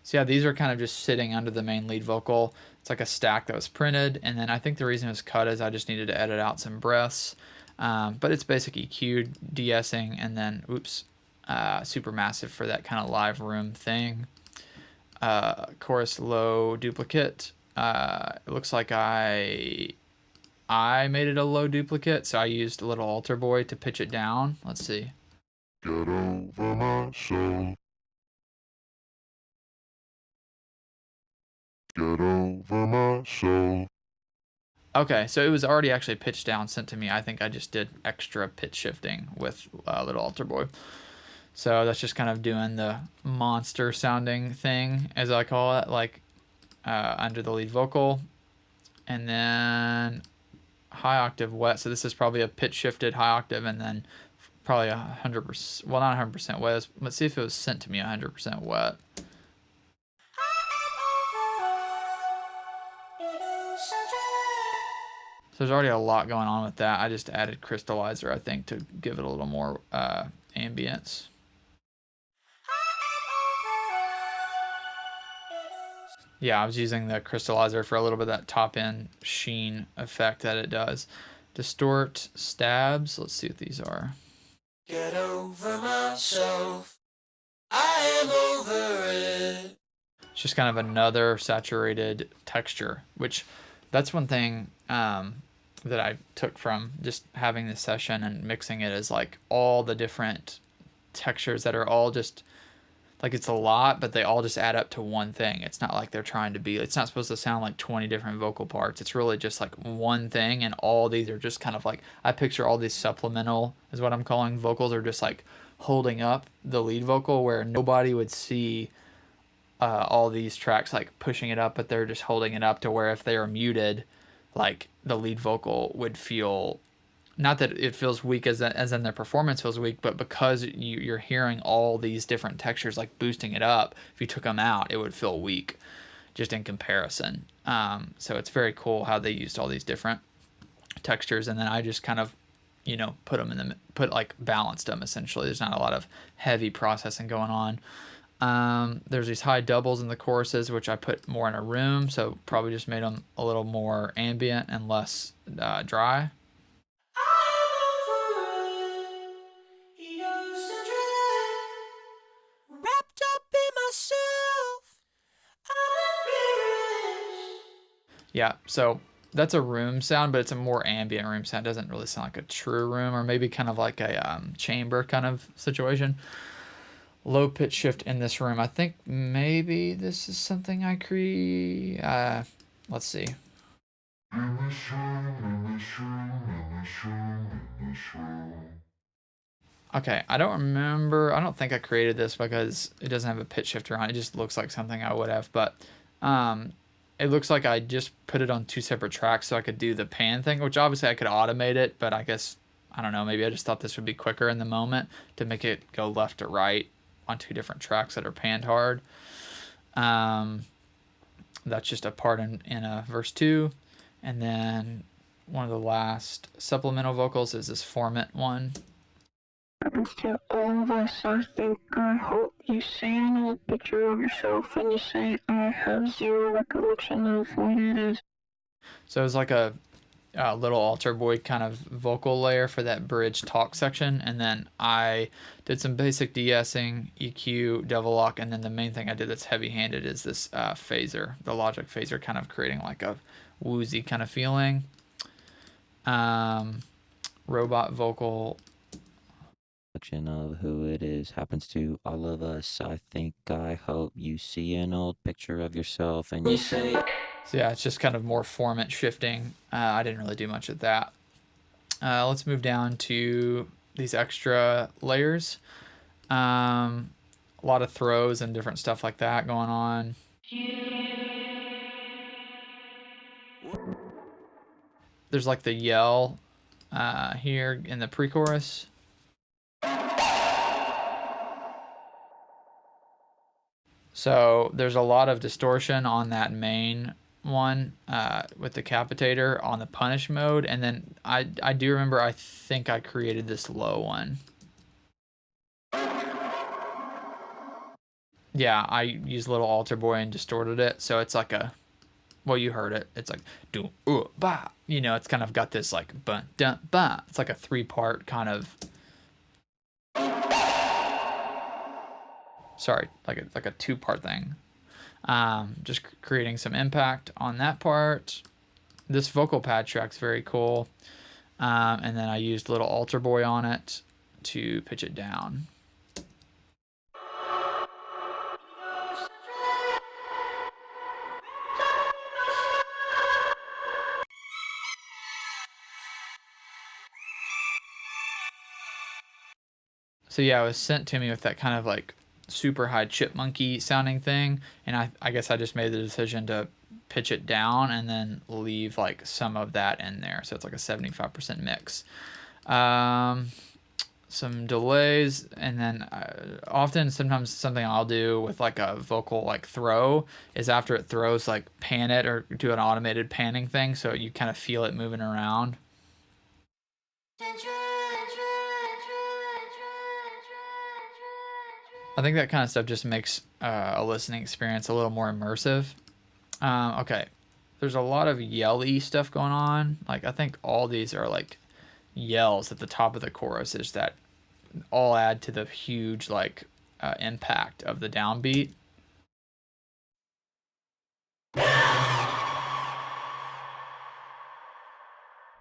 So yeah, these are kind of just sitting under the main lead vocal. It's like a stack that was printed, and then I think the reason it was cut is I just needed to edit out some breaths. But it's basic EQ, de-essing, and then super massive for that kind of live room thing. Chorus low duplicate. It looks like I made it a low duplicate, so I used a little altar boy to pitch it down. Let's see. Get over myself. Get over myself. Okay, so it was already actually pitched down, sent to me. I think I just did extra pitch shifting with a little altar boy. So that's just kind of doing the monster sounding thing, as I call it, like under the lead vocal. And then high octave wet. So this is probably a pitch shifted high octave and then probably 100%, well, not 100% wet. Let's see if it was sent to me 100% wet. So there's already a lot going on with that. I just added crystallizer, I think, to give it a little more ambience. Yeah, I was using the crystallizer for a little bit of that top end sheen effect that it does. Distort stabs. Let's see what these are. Get over myself. I am over it. It's just kind of another saturated texture, which that's one thing that I took from just having this session and mixing it is like all the different textures that are all just like it's a lot, but they all just add up to one thing. It's not like they're trying to be, it's not supposed to sound like 20 different vocal parts. It's really just like one thing, and all these are just kind of like, I picture all these supplemental, is what I'm calling vocals, are just like holding up the lead vocal where nobody would see all these tracks like pushing it up, but they're just holding it up to where if they are muted, like the lead vocal would feel, not that it feels weak as in their performance feels weak, but because you're hearing all these different textures like boosting it up, if you took them out, it would feel weak just in comparison. So it's very cool how they used all these different textures, and then I just kind of, put them balanced them essentially. There's not a lot of heavy processing going on. There's these high doubles in the choruses, which I put more in a room, so probably just made them a little more ambient and less dry. Yeah, so that's a room sound, but it's a more ambient room sound. It doesn't really sound like a true room, or maybe kind of like a chamber kind of situation. Low pitch shift in this room. I think maybe this is something I create. Let's see. Okay, I don't remember. I don't think I created this because it doesn't have a pitch shifter on it. It just looks like something I would have, but um, it looks like I just put it on two separate tracks so I could do the pan thing, which obviously I could automate it, but I guess, I don't know, maybe I just thought this would be quicker in the moment to make it go left to right on two different tracks that are panned hard. Um, that's just a part in verse 2. And then one of the last supplemental vocals is this formant one. Happens to all of us, I think. I hope you see an old picture of yourself and you say, I have zero recollection of what it is. So it's like a little altar boy kind of vocal layer for that bridge talk section, and then I did some basic de-essing, EQ, devil lock, and then the main thing I did that's heavy-handed is this phaser, the Logic phaser, kind of creating like a woozy kind of feeling. Robot vocal of who it is happens to all of us. I think, I hope you see an old picture of yourself and you say. So yeah, it's just kind of more formant shifting. I didn't really do much of that. Let's move down to these extra layers. A lot of throws and different stuff like that going on. There's like the yell here in the pre-chorus. So there's a lot of distortion on that main one with the capitator on the punish mode, and then I do remember I think I created this low one. Yeah, I used Little Altar Boy and distorted it, so it's like a, well, you heard it. It's like do ba, you know, it's kind of got this like ba dun ba. It's like a 3-part kind of, sorry, like a 2-part thing. Just creating some impact on that part. This vocal pad track's very cool. And then I used Little Altar Boy on it to pitch it down. So yeah, it was sent to me with that kind of like super high chipmunky sounding thing, and I guess I just made the decision to pitch it down and then leave like some of that in there, so it's like a 75% mix. Some delays, and then often sometimes something I'll do with like a vocal like throw is after it throws, like pan it or do an automated panning thing so you kind of feel it moving around. I think that kind of stuff just makes a listening experience a little more immersive. Okay, there's a lot of yelly stuff going on. Like I think all these are like yells at the top of the choruses that all add to the huge like impact of the downbeat.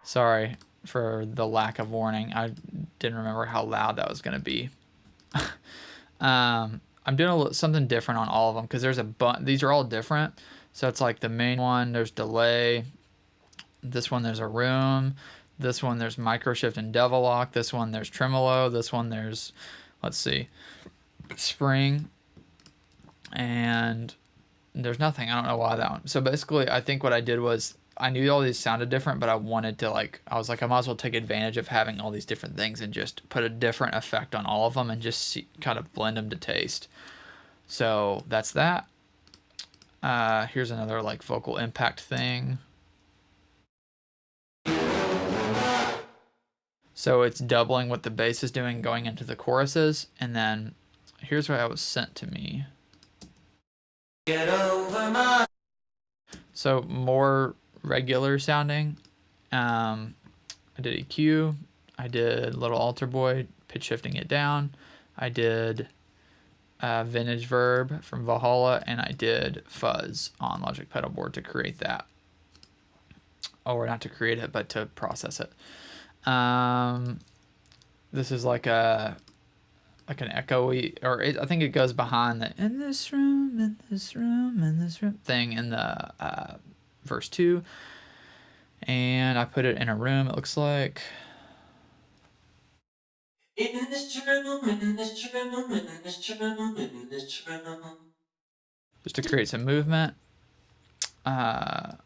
Sorry for the lack of warning. I didn't remember how loud that was going to be. I'm doing something different on all of them because there's a bunch. These are all different. So it's like the main one, there's delay. This one, there's a room. This one, there's micro shift and devil lock. This one, there's tremolo. This one, there's, let's see, spring. And there's nothing. I don't know why that one. So basically, I think what I did was I knew all these sounded different, but I wanted to like, I was like, I might as well take advantage of having all these different things and just put a different effect on all of them and just see, kind of blend them to taste. So that's that. Here's another like vocal impact thing. So it's doubling what the bass is doing going into the choruses. And then here's what was sent to me. Get over my... So more regular sounding. I did EQ. I did Little Altar Boy, pitch shifting it down. I did Vintage Verb from Valhalla, and I did Fuzz on Logic Pedal Board to create that. Or not to create it, but to process it. This is like an echoey, or I think it goes behind the in this room, in this room, in this room thing in the verse 2. And I put it in a room, it looks like. In this room, in this room, in this room, in this room. Just to create some movement. Then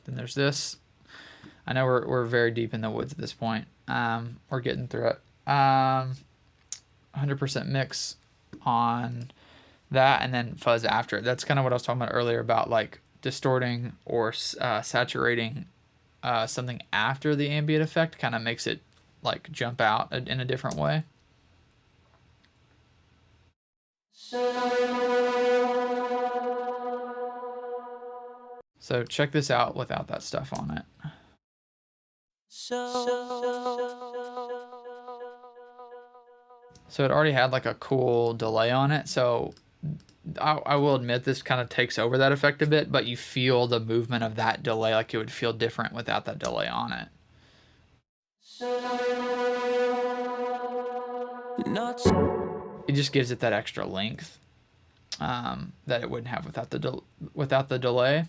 there's this. I know we're very deep in the woods at this point. We're getting through it. 100% mix on that, and then fuzz after it. That's kind of what I was talking about earlier about like distorting or saturating something after the ambient effect kind of makes it like jump out in a different way. So check this out without that stuff on it. So it already had like a cool delay on it. So I will admit this kind of takes over that effect a bit, but you feel the movement of that delay like it would feel different without that delay on it. It just gives it that extra length that it wouldn't have without the delay.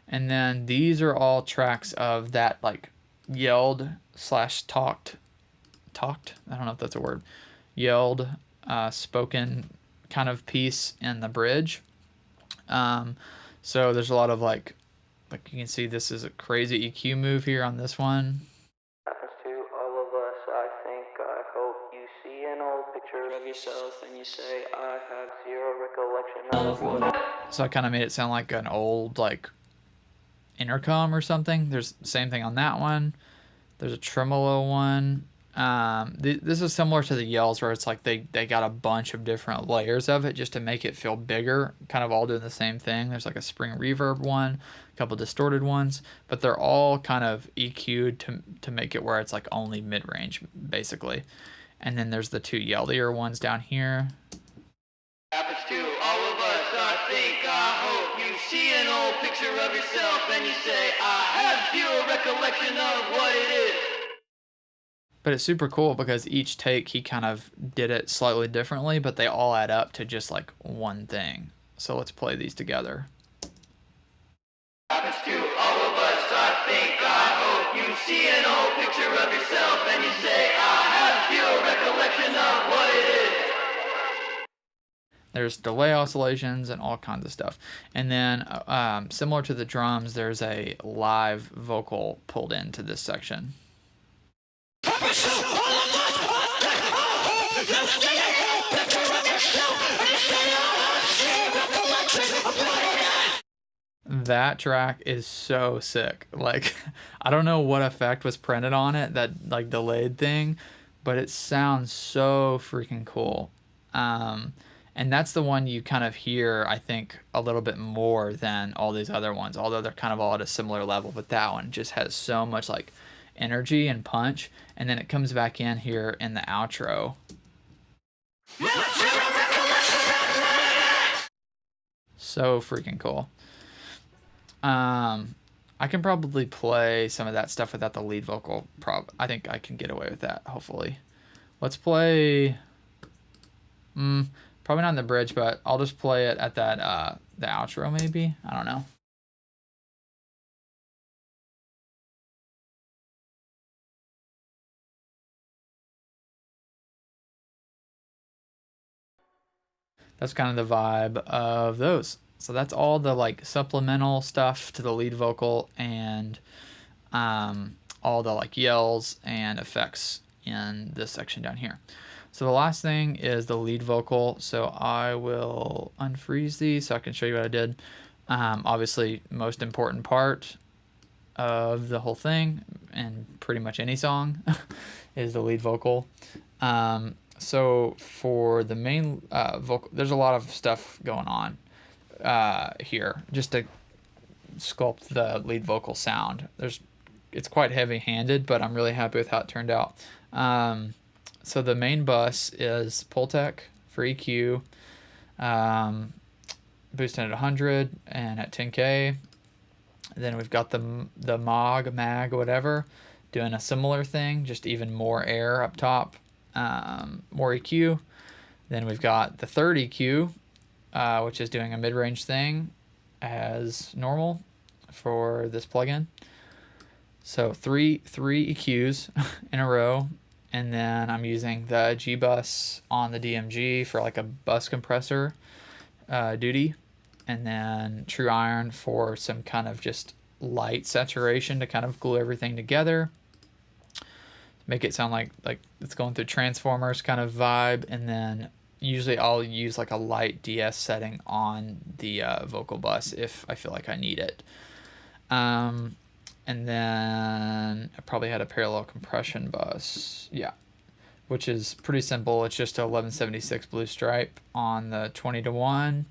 And then these are all tracks of that like yelled slash talked. I don't know if that's a word. Yelled, spoken kind of piece in the bridge. So there's a lot of like you can see this is a crazy EQ move here on this one. Happens to all of us, I think. I hope you see an old picture of yourself and you say, I have zero recollection of what. So I kind of made it sound like an old like intercom or something. There's the same thing on that one. There's a tremolo one. This is similar to the yells where it's like they got a bunch of different layers of it just to make it feel bigger, kind of all doing the same thing. There's like a spring reverb one, a couple distorted ones, but they're all kind of EQ'd to make it where it's like only mid-range basically. And then there's the two yellier ones down here. Happens to all of us, I think. I hope you see an old picture of yourself and you say, I have zero recollection of what it is. But it's super cool because each take he kind of did it slightly differently, but they all add up to just like one thing. So let's play these together. Happens to all of us, I think. I hope you see an old picture of yourself and you say, I have zero recollection of what it is. There's delay oscillations and all kinds of stuff. And then similar to the drums, there's a live vocal pulled into this section. That track is so sick. Like, I don't know what effect was printed on it, that like delayed thing, but it sounds so freaking cool. And that's the one you kind of hear, I think, a little bit more than all these other ones, although they're kind of all at a similar level. But that one just has so much like energy and punch, and then it comes back in here in the outro. So freaking cool. I can probably play some of that stuff without the lead vocal. I think I can get away with that, hopefully. Let's play... probably not in the bridge, but I'll just play it at that the outro maybe. I don't know. That's kind of the vibe of those. So that's all the like supplemental stuff to the lead vocal and all the like yells and effects in this section down here. So the last thing is the lead vocal. So I will unfreeze these so I can show you what I did. Obviously, most important part of the whole thing and pretty much any song is the lead vocal. So for the main vocal, there's a lot of stuff going on here just to sculpt the lead vocal sound. It's quite heavy-handed, but I'm really happy with how it turned out. So the main bus is Pultec for EQ, boosting at 100 and at 10K. Then we've got the mag, whatever, doing a similar thing, just even more air up top, more EQ. Then we've got the third EQ, which is doing a mid-range thing as normal for this plugin. So three EQs in a row, And then I'm using the G bus on the DMG for like a bus compressor duty. And then true iron for some kind of just light saturation to kind of glue everything together. Make it sound like it's going through Transformers kind of vibe. And then usually I'll use like a light DS setting on the vocal bus if I feel like I need it. And then I probably had a parallel compression bus. Yeah. Which is pretty simple. It's just a 1176 blue stripe on the 20-to-1.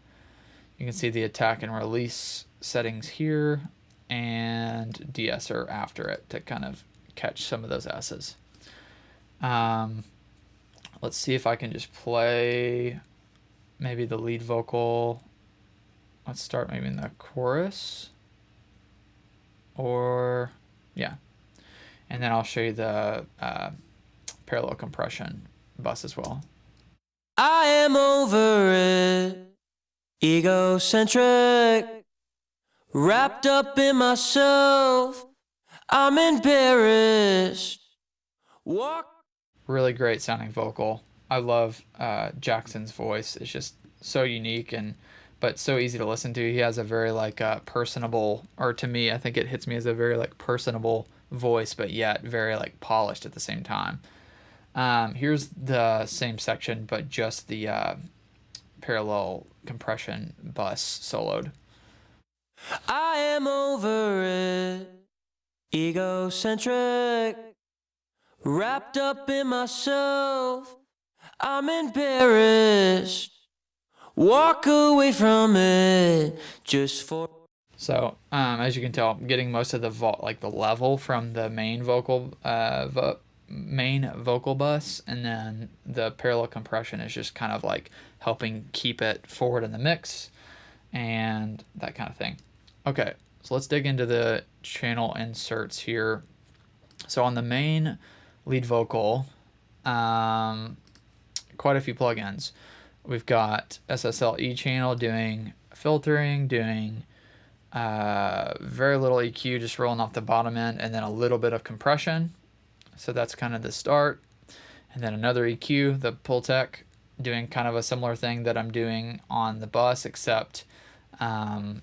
You can see the attack and release settings here, and de-esser after it to kind of catch some of those S's. Let's see if I can just play maybe the lead vocal. Let's start maybe in the chorus. Or, yeah. And then I'll show you the parallel compression bus as well. I am over it, egocentric, wrapped up in myself, I'm embarrassed. Really great sounding vocal. I love Jackson's voice. It's just so unique but so easy to listen to. He has a very like personable, or to me, I think it hits me as a very like personable voice, but yet very like polished at the same time. Here's the same section, but just the parallel compression bus soloed. I am over it, egocentric, wrapped up in myself, I'm embarrassed. Walk away from it just for. So, as you can tell, I'm getting most of the the level from the main vocal bus, and then the parallel compression is just kind of like helping keep it forward in the mix and that kind of thing. Okay, so let's dig into the channel inserts here. So on the main lead vocal, quite a few plugins. We've got SSL channel doing filtering, doing very little EQ, just rolling off the bottom end, and then a little bit of compression. So that's kind of the start. And then another EQ, the Pultec, doing kind of a similar thing that I'm doing on the bus, except I'm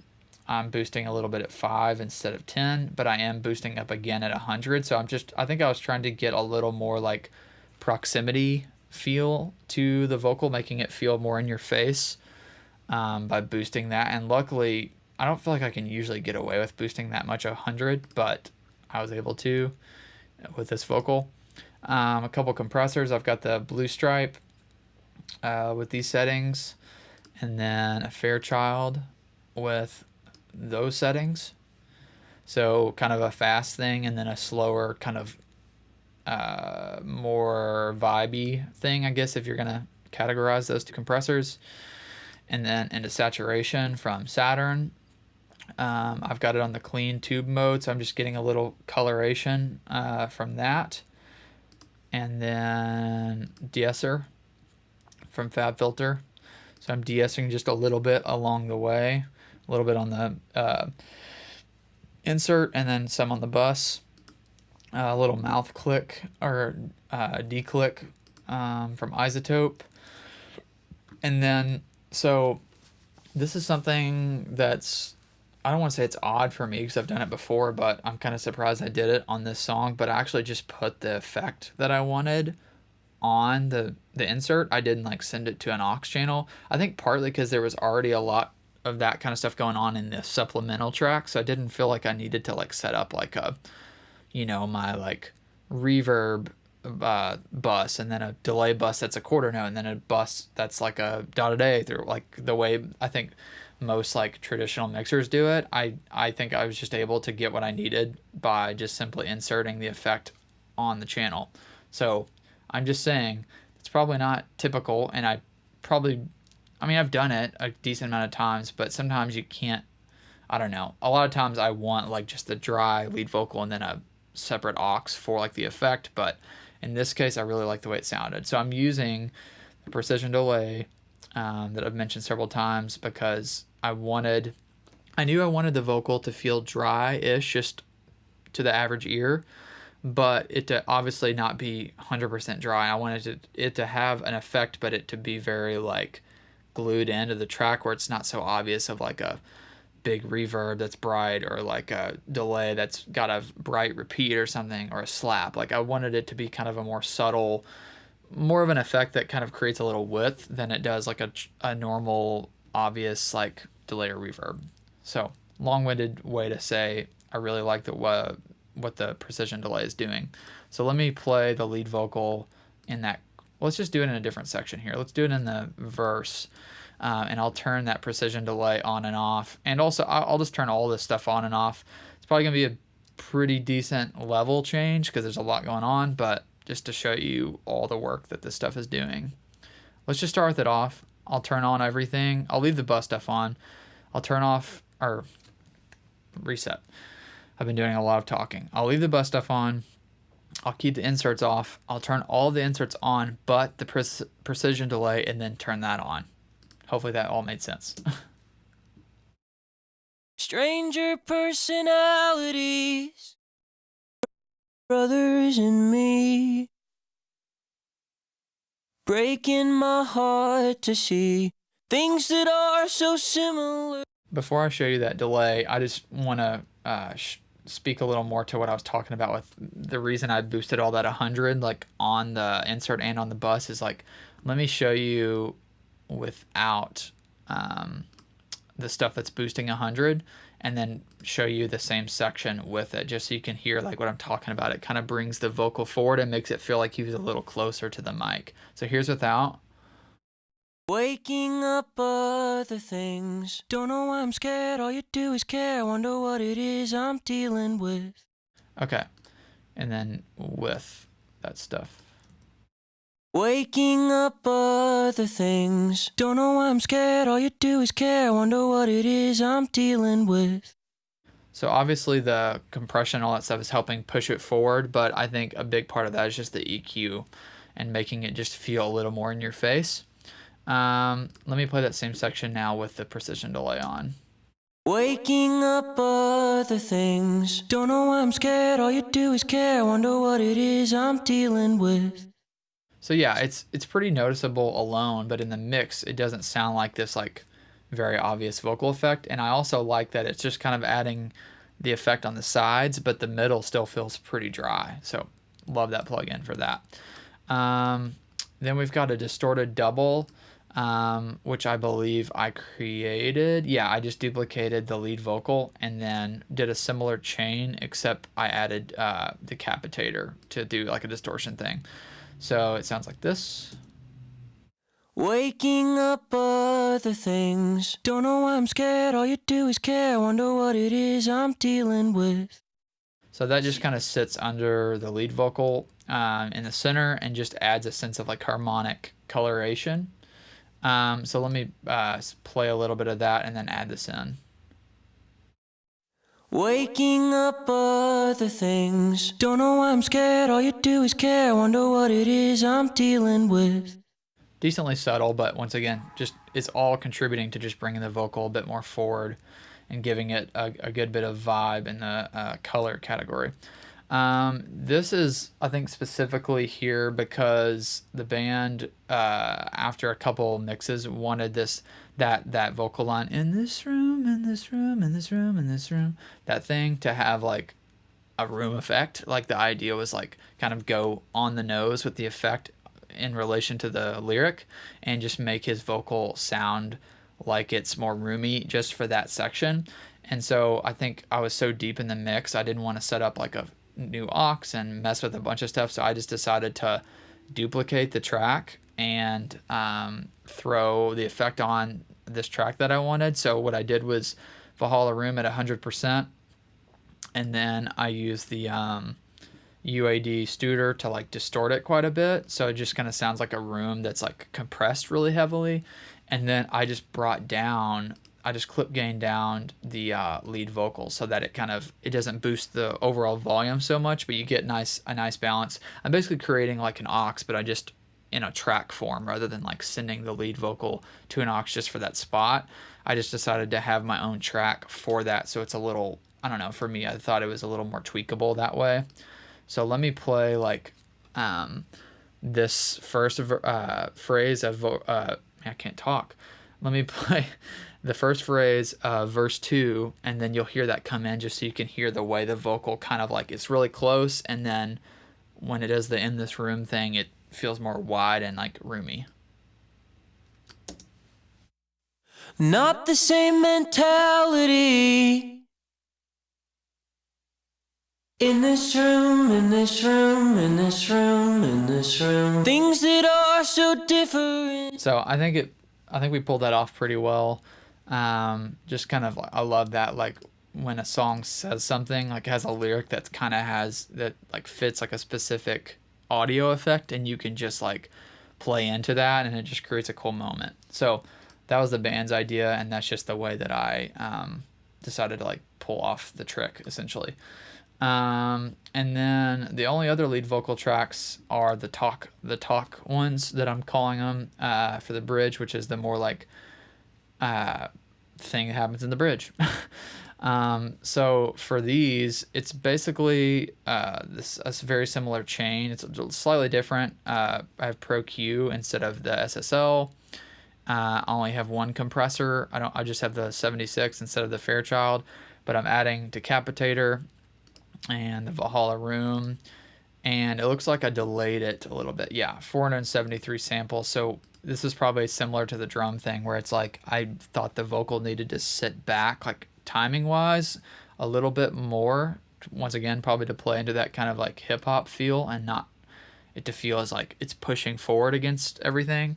boosting a little bit at 5 instead of 10, but I am boosting up again at 100. So I think I was trying to get a little more like proximity feel to the vocal, making it feel more in your face by boosting that. And luckily, I don't feel like I can usually get away with boosting that much 100, but I was able to with this vocal. A couple compressors. I've got the blue stripe with these settings, and then a Fairchild with those settings. So kind of a fast thing, and then a slower kind of more vibey thing, I guess, if you're gonna categorize those two compressors. And then into saturation from Saturn. I've got it on the clean tube mode, so I'm just getting a little coloration from that. And then de-esser from FabFilter. So I'm de-essing just a little bit along the way, a little bit on the insert, and then some on the bus. A little mouth click or declick from Isotope. And then, so this is something that's, I don't want to say it's odd for me because I've done it before, but I'm kind of surprised I did it on this song. But I actually just put the effect that I wanted on the insert. I didn't like send it to an aux channel. I think partly because there was already a lot of that kind of stuff going on in the supplemental track, so I didn't feel like I needed to like set up like a, my like reverb bus, and then a delay bus that's a quarter note, and then a bus that's like a dotted A through, like the way I think most like traditional mixers do it. I think I was just able to get what I needed by just simply inserting the effect on the channel. So I'm just saying it's probably not typical, and I've done it a decent amount of times, but sometimes you can't, I don't know. A lot of times I want like just the dry lead vocal and then a separate aux for like the effect, but in this case I really like the way it sounded. So I'm using the precision delay that I've mentioned several times because I knew I wanted the vocal to feel dry-ish just to the average ear, but it to obviously not be 100% dry. I wanted it to have an effect, but it to be very like glued into the track where it's not so obvious of like a big reverb that's bright or like a delay that's got a bright repeat or something or a slap. Like I wanted it to be kind of a more subtle, more of an effect that kind of creates a little width than it does like a normal obvious like delay or reverb. So long-winded way to say I really like what the precision delay is doing. So let me play the lead vocal in that. Let's just do it in a different section here. Let's do it in the verse. And I'll turn that precision delay on and off. And also, I'll just turn all this stuff on and off. It's probably going to be a pretty decent level change because there's a lot going on, but just to show you all the work that this stuff is doing. Let's just start with it off. I'll turn on everything. I'll leave the bus stuff on. I'll turn off, or reset. I've been doing a lot of talking. I'll leave the bus stuff on. I'll keep the inserts off. I'll turn all the inserts on, but the precision delay, and then turn that on. Hopefully that all made sense. Stranger personalities, brothers and me, breaking my heart to see things that are so similar. Before I show you that delay, I just want to speak a little more to what I was talking about with the reason I boosted all that 100 like on the insert and on the bus is like, let me show you without the stuff that's boosting 100 and then show you the same section with it just so you can hear like what I'm talking about. It kind of brings the vocal forward and makes it feel like he was a little closer to the mic. So here's without. Waking up other things. Don't know why I'm scared. All you do is care. Wonder what it is I'm dealing with. Okay. And then with that stuff. Waking up other things. Don't know why I'm scared. All you do is care. Wonder what it is I'm dealing with. So obviously the compression, all that stuff is helping push it forward, but I think a big part of that is just the EQ and making it just feel a little more in your face. Let me play that same section now with the precision delay on. Waking up other things. Don't know why I'm scared. All you do is care. Wonder what it is I'm dealing with. So yeah, it's pretty noticeable alone, but in the mix, it doesn't sound like this like very obvious vocal effect. And I also like that it's just kind of adding the effect on the sides, but the middle still feels pretty dry. So love that plugin for that. Then we've got a distorted double, which I believe I created. Yeah, I just duplicated the lead vocal and then did a similar chain, except I added the capitator to do like a distortion thing. So it sounds like this. Waking up other things. Don't know why I'm scared. All you do is care. Wonder what it is I'm dealing with. So that just kind of sits under the lead vocal in the center and just adds a sense of like harmonic coloration. So let me play a little bit of that and then add this in. Waking up other things. Don't know why I'm scared. All you do is care. Wonder what it is I'm dealing with. Decently subtle, but once again, just it's all contributing to just bringing the vocal a bit more forward and giving it a good bit of vibe in the color category. This is, I think, specifically here because the band, after a couple mixes, wanted that vocal line in this room, in this room, in this room, in this room, that thing to have like a room effect. Like the idea was like kind of go on the nose with the effect in relation to the lyric and just make his vocal sound like it's more roomy just for that section. And so I think I was so deep in the mix, I didn't want to set up like a new aux and mess with a bunch of stuff. So I just decided to duplicate the track and throw the effect on this track that I wanted. So what I did was Valhalla Room at 100%. And then I used the UAD Studer to like distort it quite a bit. So it just kind of sounds like a room that's like compressed really heavily. And then I just clip gained down the lead vocal so that it doesn't boost the overall volume so much, but you get a nice balance. I'm basically creating like an aux, but I just in a track form rather than like sending the lead vocal to an aux just for that spot. I just decided to have my own track for that. So it's a little, I don't know, for me, I thought it was a little more tweakable that way. So let me play like this first phrase of I can't talk. Let me play the first phrase of verse 2, and then you'll hear that come in just so you can hear the way the vocal kind of like it's really close, and then when it does the in this room thing, it feels more wide and like roomy. Not the same mentality. In this room, in this room, in this room, in this room. Things that are so different. So I think we pulled that off pretty well. Just kind of, I love that, like when a song says something, like it has a lyric that kind of has that like fits like a specific audio effect, and you can just like play into that, and it just creates a cool moment. So that was the band's idea, and that's just the way that I decided to like pull off the trick essentially. And then the only other lead vocal tracks are the talk ones that I'm calling them for the bridge, which is the more like thing that happens in the bridge. So for these, it's basically this a very similar chain. It's slightly different. I have Pro Q instead of the SSL. I only have one compressor. I just have the 76 instead of the Fairchild, but I'm adding Decapitator and the Valhalla Room, and it looks like I delayed it a little bit. Yeah, 473 samples. So this is probably similar to the drum thing where it's like I thought the vocal needed to sit back, like timing wise, a little bit more. Once again, probably to play into that kind of like hip hop feel and not it to feel as like it's pushing forward against everything.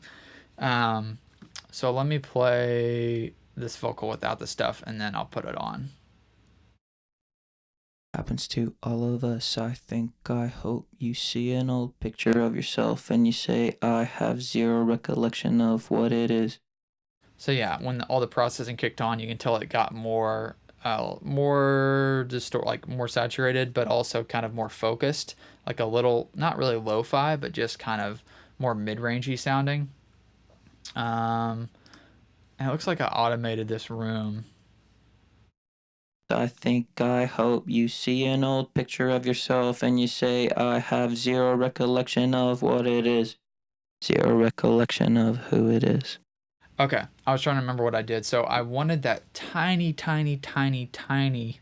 So let me play this vocal without the stuff, and then I'll put it on. Happens to all of us, I think. I hope you see an old picture of yourself and you say, I have zero recollection of what it is. So yeah, when all the processing kicked on, you can tell it got more more saturated, but also kind of more focused, like a little, not really lo-fi, but just kind of more mid-rangey sounding. And it looks like I automated this room. I think, I hope you see an old picture of yourself and you say, I have zero recollection of what it is. Zero recollection of who it is. Okay, I was trying to remember what I did. So I wanted that tiny, tiny, tiny, tiny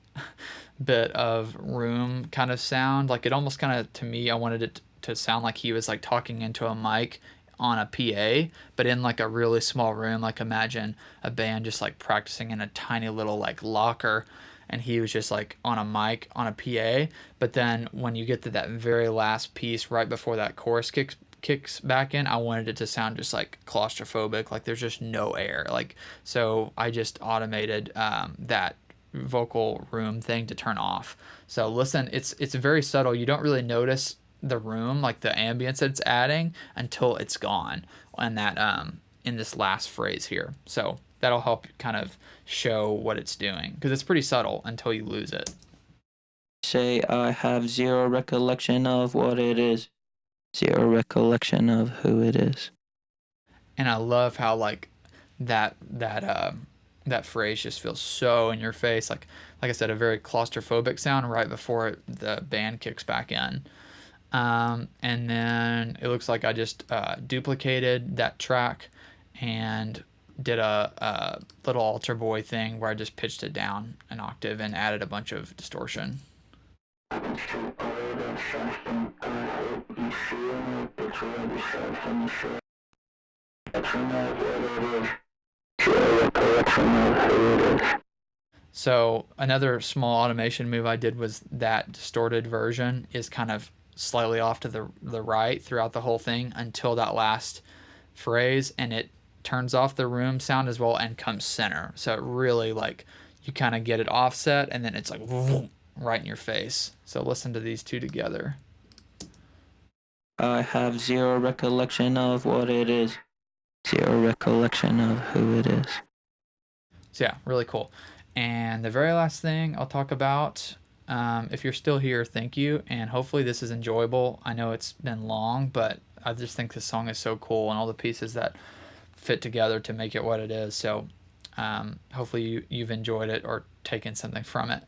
bit of room kind of sound. Like it almost kind of, to me, I wanted it to sound like he was like talking into a mic on a PA, but in like a really small room. Like imagine a band just like practicing in a tiny little like locker, and he was just like on a mic on a PA. But then when you get to that very last piece right before that chorus kicks back in, I wanted it to sound just like claustrophobic, like there's just no air. Like, so I just automated that vocal room thing to turn off. So listen, it's very subtle. You don't really notice the room, like the ambience that it's adding, until it's gone, and that in this last phrase here. So that'll help kind of show what it's doing, because it's pretty subtle until you lose it. Say, I have zero recollection of what it is. Zero recollection of who it is. And I love how like that phrase just feels so in your face, like I said, a very claustrophobic sound right before the band kicks back in. And then it looks like I just duplicated that track and did a little altar boy thing where I just pitched it down an octave and added a bunch of distortion. So another small automation move I did was that distorted version is kind of slightly off to the right throughout the whole thing until that last phrase, and it turns off the room sound as well and comes center. So it really like you kind of get it offset, and then it's like right in your face. So listen to these two together. I have zero recollection of what it is. Zero recollection of who it is. So yeah, really cool. And the very last thing I'll talk about, if you're still here, thank you, and hopefully this is enjoyable. I know it's been long, but I just think this song is so cool and all the pieces that fit together to make it what it is. So hopefully you've enjoyed it or taken something from it.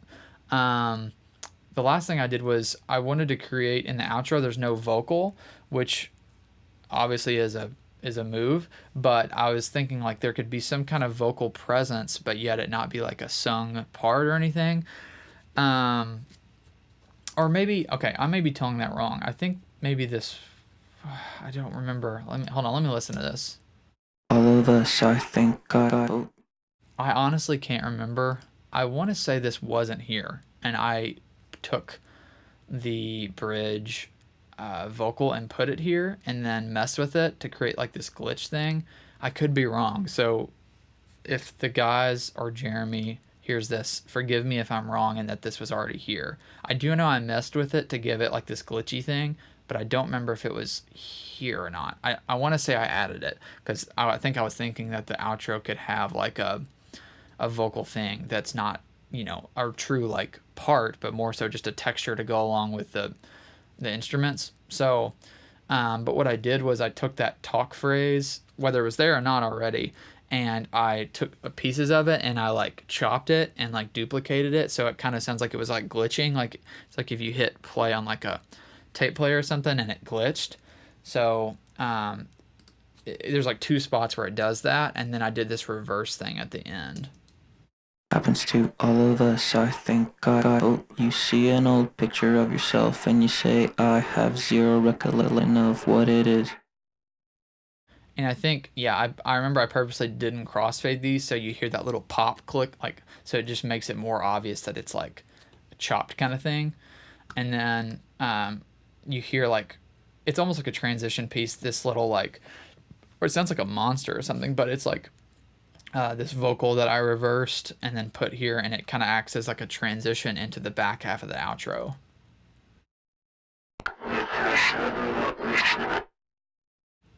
the last thing I did was I wanted to create in the outro. There's no vocal, which obviously is a move, but I was thinking like there could be some kind of vocal presence, but yet it not be like a sung part or anything. Um, or maybe okay, I may be telling that wrong. I think maybe this. I don't remember. Let me hold on. Let me listen to this. All of us, I think I hope. I honestly can't remember. I want to say this wasn't here, and I took the bridge vocal and put it here, and then messed with it to create like this glitch thing. I could be wrong. So if the guys or Jeremy hears this, forgive me if I'm wrong and that this was already here. I do know I messed with it to give it like this glitchy thing, but I don't remember if it was here or not. I want to say I added it because I think I was thinking that the outro could have like a vocal thing that's not, you know, a true like part, but more so just a texture to go along with the instruments. So, but what I did was I took that talk phrase, whether it was there or not already, and I took pieces of it and I like chopped it and like duplicated it, so it kind of sounds like it was like glitching. Like it's like if you hit play on like a tape player or something and it glitched. So there's like two spots where it does that, and then I did this reverse thing at the end. Happens to all of us, I think I hope. You see an old picture of yourself and you say, I have zero recollection of what it is. And I think, yeah, I remember I purposely didn't crossfade these, so you hear that little pop click, like, so it just makes it more obvious that it's like a chopped kind of thing. And then you hear like, it's almost like a transition piece, this little like, or it sounds like a monster or something, but it's like this vocal that I reversed and then put here, and it kind of acts as like a transition into the back half of the outro.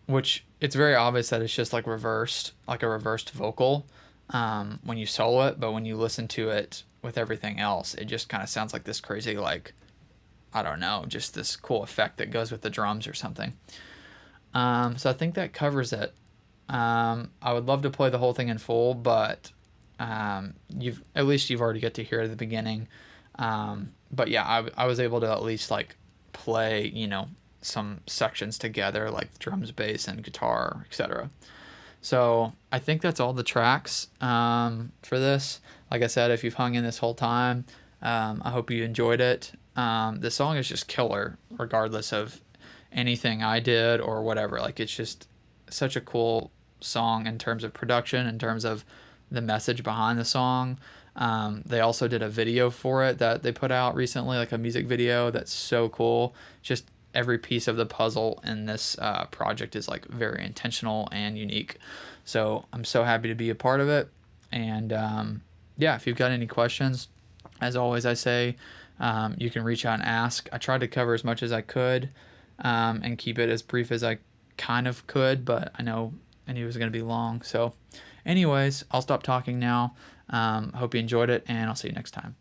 Which it's very obvious that it's just like reversed, like a reversed vocal when you solo it, but when you listen to it with everything else, it just kind of sounds like this crazy, like, I don't know, just this cool effect that goes with the drums or something. So I think that covers it. I would love to play the whole thing in full, but you've already get to hear it at the beginning. But yeah, I was able to at least like play, you know, some sections together, like drums, bass, and guitar, etc. So I think that's all the tracks for this. Like I said, if you've hung in this whole time, I hope you enjoyed it. The song is just killer, regardless of anything I did or whatever. Like it's just such a cool song in terms of production, in terms of the message behind the song. They also did a video for it that they put out recently, like a music video that's so cool. Just every piece of the puzzle in this project is like very intentional and unique. So I'm so happy to be a part of it. And yeah, if you've got any questions, as always, I say you can reach out and ask. I tried to cover as much as I could and keep it as brief as I kind of could, but I knew it was going to be long. So anyways, I'll stop talking now. Hope you enjoyed it, and I'll see you next time.